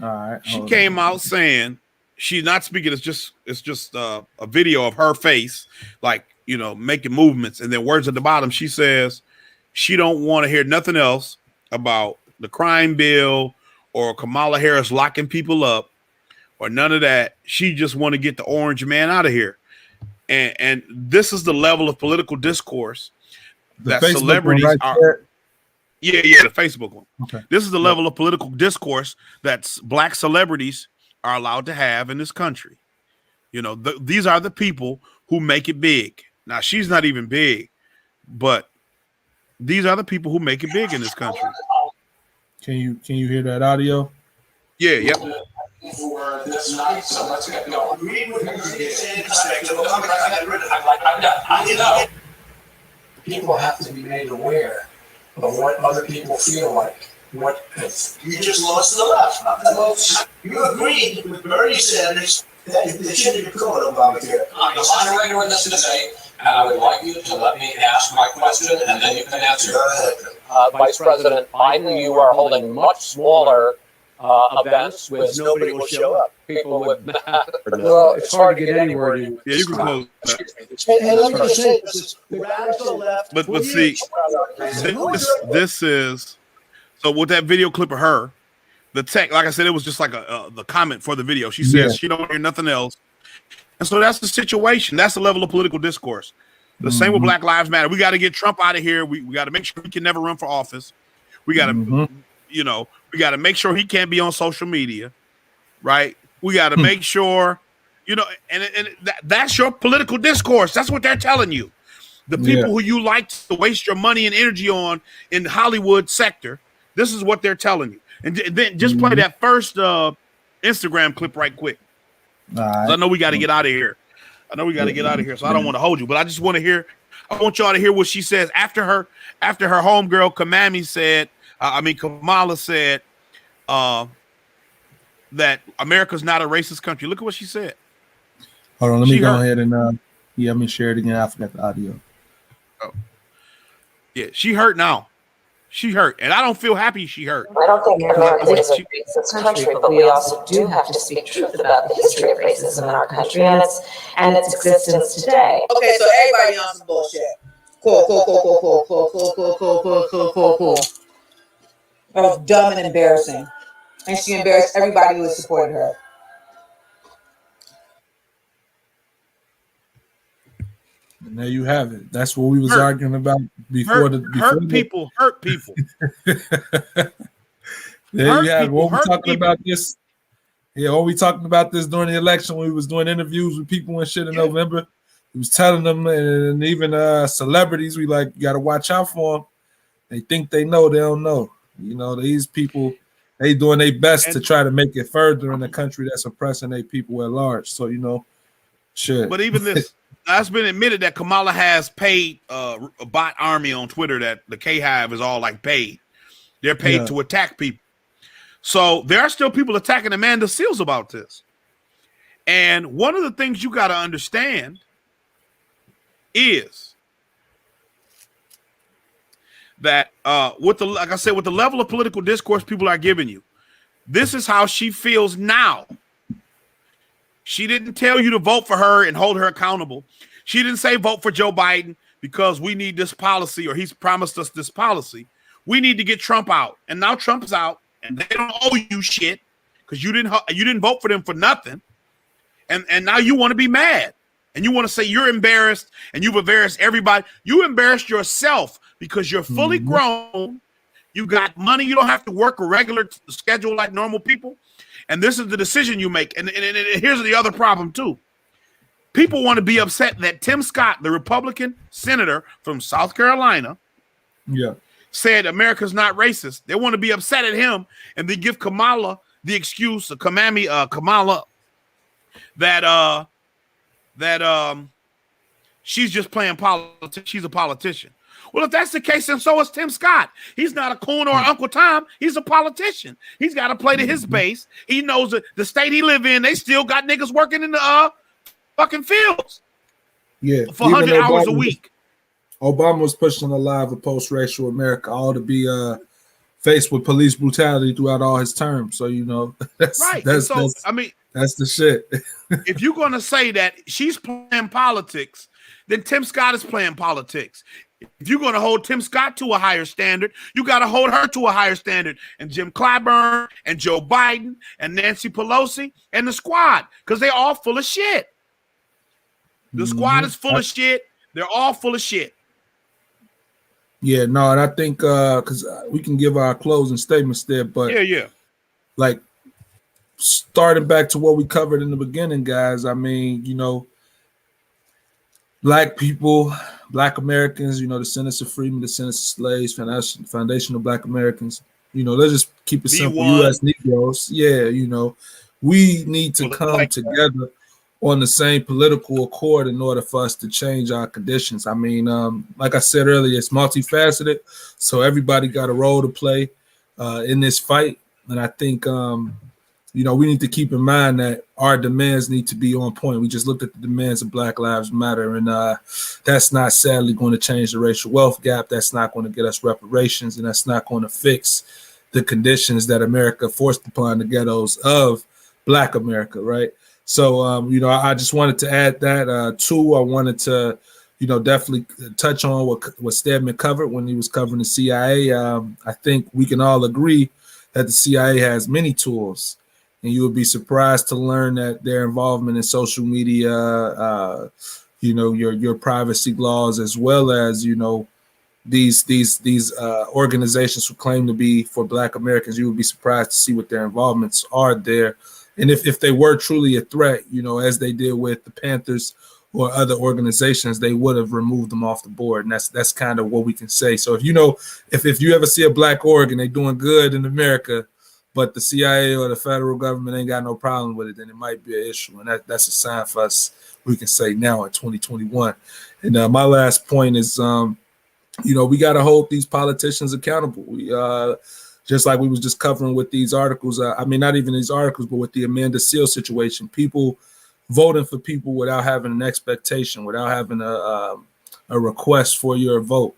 All right.
She came out saying she's not speaking. It's just a video of her face, like making movements, and then words at the bottom. She says she don't want to hear nothing else about the crime bill or Kamala Harris locking people up or none of that. She just want to get the orange man out of here. And this is the level of political discourse that Facebook celebrities are. Yeah, the Facebook one. Okay. This is the level of political discourse that black celebrities are allowed to have in this country. These are the people who make it big. Now, she's not even big, but these are the people who make it big in this country.
Can you hear that audio?
Yeah, yep.
For this night, so let's get going. people have to be made aware of what other people feel like. What you just lost to the left. Well, you agreed with Bernie Sanders that they shouldn't be calling Obamacare.
I'm the moderator in this debate, and I would like you to let me ask my question, and then you can answer.
Go ahead.
Vice President Biden, you are holding much smaller events with nobody will show up. People with
Well, it's hard to get anywhere.
Yeah, you can close that.
Hey, let me just say this: the radical left.
But see, this is so with that video clip of her, the tech, like I said, it was just like the comment for the video. She says she don't hear nothing else, and so that's the situation. That's the level of political discourse. The same with Black Lives Matter. We got to get Trump out of here. We got to make sure he can never run for office. We got to, we got to make sure he can't be on social media, right? We got to make sure, and that's your political discourse. That's what they're telling you. The people who you like to waste your money and energy on in the Hollywood sector, this is what they're telling you. And then just play that first Instagram clip right quick. I know we got to get out of here. So I don't want to hold you, but I just want to hear. I want y'all to hear what she says after her homegirl Kamala said that America's not a racist country. Look at what she said.
Hold on, let me go ahead and let me share it again. I forgot the audio.
Oh, yeah, she hurt now. She hurt, and I don't feel happy she hurt.
I don't think America is a racist country, but we also do have to speak truth about the history of racism in our country and its existence today.
Okay, so everybody on some bullshit. Cool. That was dumb and embarrassing. And she embarrassed everybody who supported her.
And there you have it. That's what we was arguing about before
hurt people.
There you have it. What we talking about this? Yeah, what we talking about this during the election when we was doing interviews with people and shit in November. He was telling them, and even celebrities, we like, you got to watch out for them. They think they know, they don't know. These people, they doing their best to try to make it further in a country that's oppressing their people at large. So, shit.
But even this, it's been admitted that Kamala has paid a bot army on Twitter that the K-Hive is all like paid. They're paid to attack people. So there are still people attacking Amanda Seals about this. And one of the things you got to understand is that with the level of political discourse people are giving you, this is how she feels now. She didn't tell you to vote for her and hold her accountable. She didn't say vote for Joe Biden because we need this policy or he's promised us this policy. We need to get Trump out. And now Trump's out and they don't owe you shit because you didn't vote for them for nothing. And now you want to be mad. And you want to say you're embarrassed and you've embarrassed everybody. You embarrassed yourself because you're fully grown. You got money. You don't have to work a regular schedule like normal people. And this is the decision you make. And here's the other problem, too. People want to be upset that Tim Scott, the Republican senator from South Carolina, said America's not racist. They want to be upset at him and they give Kamala the excuse, Kamala, that she's just playing politics. She's a politician. Well, if that's the case, then so is Tim Scott. He's not a coon or Uncle Tom. He's a politician. He's got to play to his base. He knows that the state he live in, they still got niggas working in the fucking fields.
Yeah,
for 100 hours a week.
Obama was pushing a live of post-racial America, all to be faced with police brutality throughout all his terms. So that's
right.
That's the shit.
If you're going to say that she's playing politics, then Tim Scott is playing politics. If you're going to hold Tim Scott to a higher standard, you got to hold her to a higher standard. And Jim Clyburn and Joe Biden and Nancy Pelosi and the squad, because they're all full of shit. The squad is full of shit. They're all full of shit.
Yeah, no, and I think because we can give our closing statements there, but like starting back to what we covered in the beginning, guys. I mean, Black people, Black Americans, the descendants of freedmen, descendants of slaves, foundation of Black Americans. Let's just keep it simple. U.S. Negroes. Yeah, we need to come together on the same political accord in order for us to change our conditions. I mean, like I said earlier, it's multifaceted, so everybody got a role to play in this fight. And I think, we need to keep in mind that our demands need to be on point. We just looked at the demands of Black Lives Matter, and that's not sadly going to change the racial wealth gap. That's not going to get us reparations, and that's not going to fix the conditions that America forced upon the ghettos of Black America, right? So, I just wanted to add that. Too, I wanted to, definitely touch on what Stedman covered when he was covering the CIA. I think we can all agree that the CIA has many tools, and you would be surprised to learn that their involvement in social media, your privacy laws, as well as, these organizations who claim to be for Black Americans. You would be surprised to see what their involvements are there. And if they were truly a threat, as they did with the Panthers or other organizations, they would have removed them off the board. And that's kind of what we can say. So if you ever see a Black org and they're doing good in America, but the CIA or the federal government ain't got no problem with it, then it might be an issue. And that's a sign for us, we can say now in 2021. And my last point is, we got to hold these politicians accountable. We just like we was just covering with these articles. Not even these articles, but with the Amanda Seales situation, people voting for people without having an expectation, without having a request for your vote.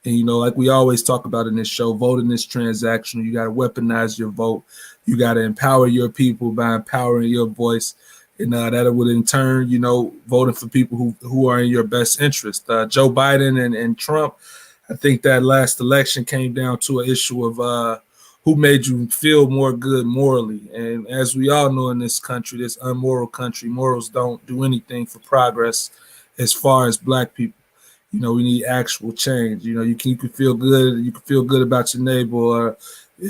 And, like we always talk about in this show, voting is transactional. You got to weaponize your vote. You got to empower your people by empowering your voice. And that would in turn, voting for people who are in your best interest. Joe Biden and Trump, I think that last election came down to an issue of who made you feel more good morally. And as we all know in this country, this unmoral country, morals don't do anything for progress as far as Black people. We need actual change. You can feel good. You can feel good about your neighbor or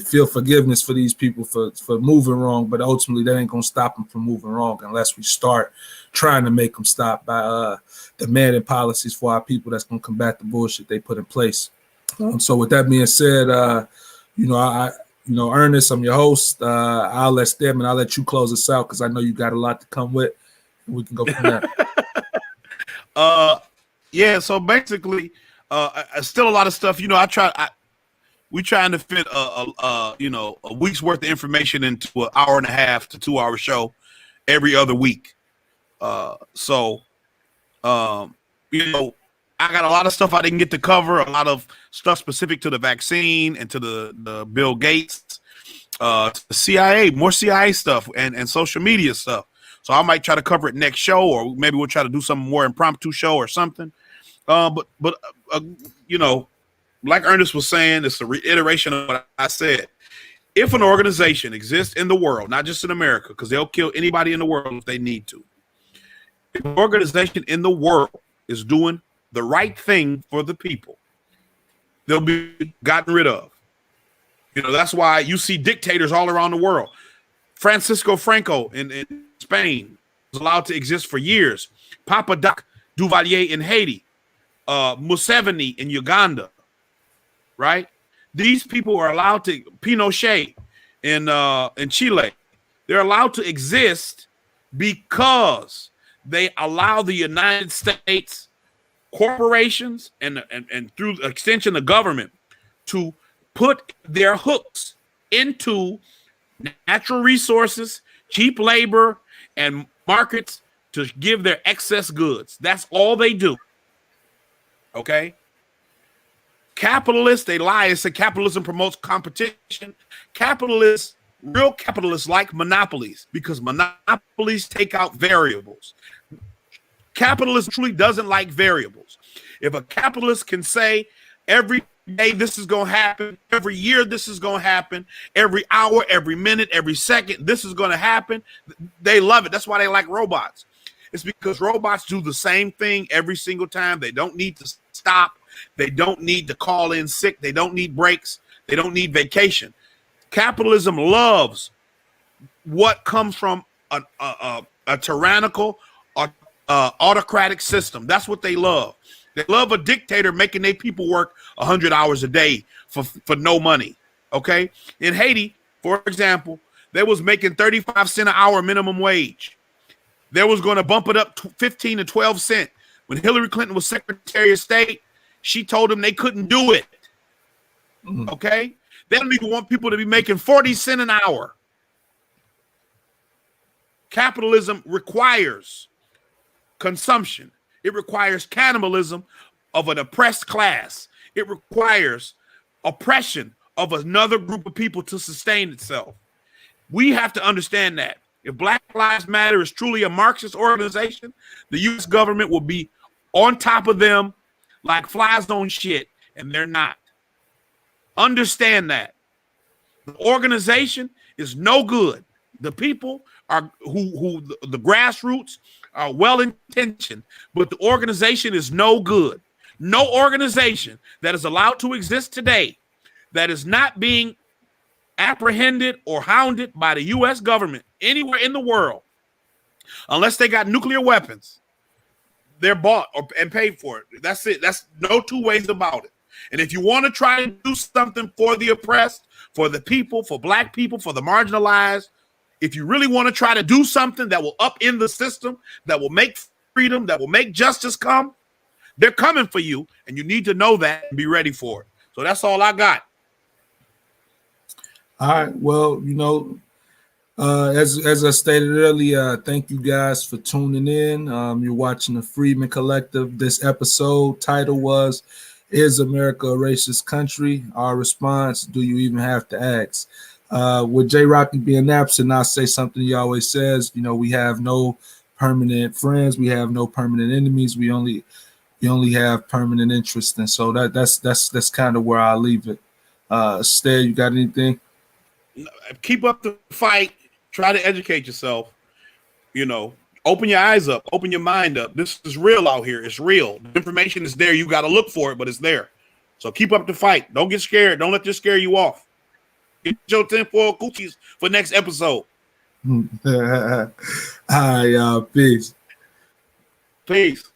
feel forgiveness for these people for moving wrong. But ultimately, that ain't going to stop them from moving wrong unless we start trying to make them stop by demanding policies for our people that's going to combat the bullshit they put in place. So with that being said, Ernest, I'm your host. I'll let you close us out because I know you got a lot to come with. And we can go from there.
Yeah, so basically, still a lot of stuff. We trying to fit a week's worth of information into an hour and a half to 2 hour show every other week. I got a lot of stuff I didn't get to cover, a lot of stuff specific to the vaccine and to the Bill Gates, to the CIA, more CIA stuff and social media stuff. So I might try to cover it next show, or maybe we'll try to do some more impromptu show or something. But like Ernest was saying, it's a reiteration of what I said. If an organization exists in the world, not just in America, because they'll kill anybody in the world if they need to. If an organization in the world is doing the right thing for the people, they'll be gotten rid of. That's why you see dictators all around the world. Francisco Franco in Spain was allowed to exist for years. Papa Doc Duvalier in Haiti. Museveni in Uganda. Right? These people are allowed to, Pinochet in Chile. They're allowed to exist because they allow the United States corporations and through extension the government to put their hooks into natural resources, cheap labor, and markets to give their excess goods. That's all they do. Okay? Capitalists, they lie and say capitalism promotes competition. Real capitalists like monopolies because monopolies take out variables. Capitalism truly doesn't like variables. If a capitalist can say every day this is going to happen, every year this is going to happen, every hour, every minute, every second this is going to happen, they love it. That's why they like robots. It's because robots do the same thing every single time. They don't need to stop. They don't need to call in sick. They don't need breaks. They don't need vacation. Capitalism loves what comes from a tyrannical or autocratic system. That's what they love. They love a dictator making their people work 100 hours a day for no money. Okay? In Haiti, for example, they was making 35 cents an hour minimum wage. They was going to bump it up 15 to 12 cents. When Hillary Clinton was Secretary of State, she told them they couldn't do it. Okay? They don't even want people to be making 40 cents an hour. Capitalism requires consumption. It requires cannibalism of an oppressed class. It requires oppression of another group of people to sustain itself. We have to understand that. If Black Lives Matter is truly a Marxist organization, the U.S. government will be on top of them like flies on shit, and they're not. Understand that. The organization is no good. The people are who the grassroots are well-intentioned, but the organization is no good. No organization that is allowed to exist today that is not being apprehended or hounded by the U.S. government anywhere in the world, unless they got nuclear weapons, they're bought and paid for it. That's it. That's no two ways about it. And if you want to try to do something for the oppressed, for the people, for Black people, for the marginalized, if you really want to try to do something that will upend the system, that will make freedom, that will make justice come, they're coming for you, and you need to know that and be ready for it. So that's all I got.
All right. Well, as I stated earlier, thank you guys for tuning in. You're watching the Freedman Collective. This episode title was, "Is America a Racist Country?" Our response, do you even have to ask? With J. Rocky being absent, I'll say something he always says. We have no permanent friends. We have no permanent enemies. We only have permanent interest. And so that's kind of where I'll leave it. Stead, you got anything?
Keep up the fight. Try to educate yourself. Open your eyes up. Open your mind up. This is real out here. It's real. The information is there. You got to look for it, but it's there. So keep up the fight. Don't get scared. Don't let this scare you off. Get your tinfoil coochies for next episode.
All right, y'all. Peace.
Peace.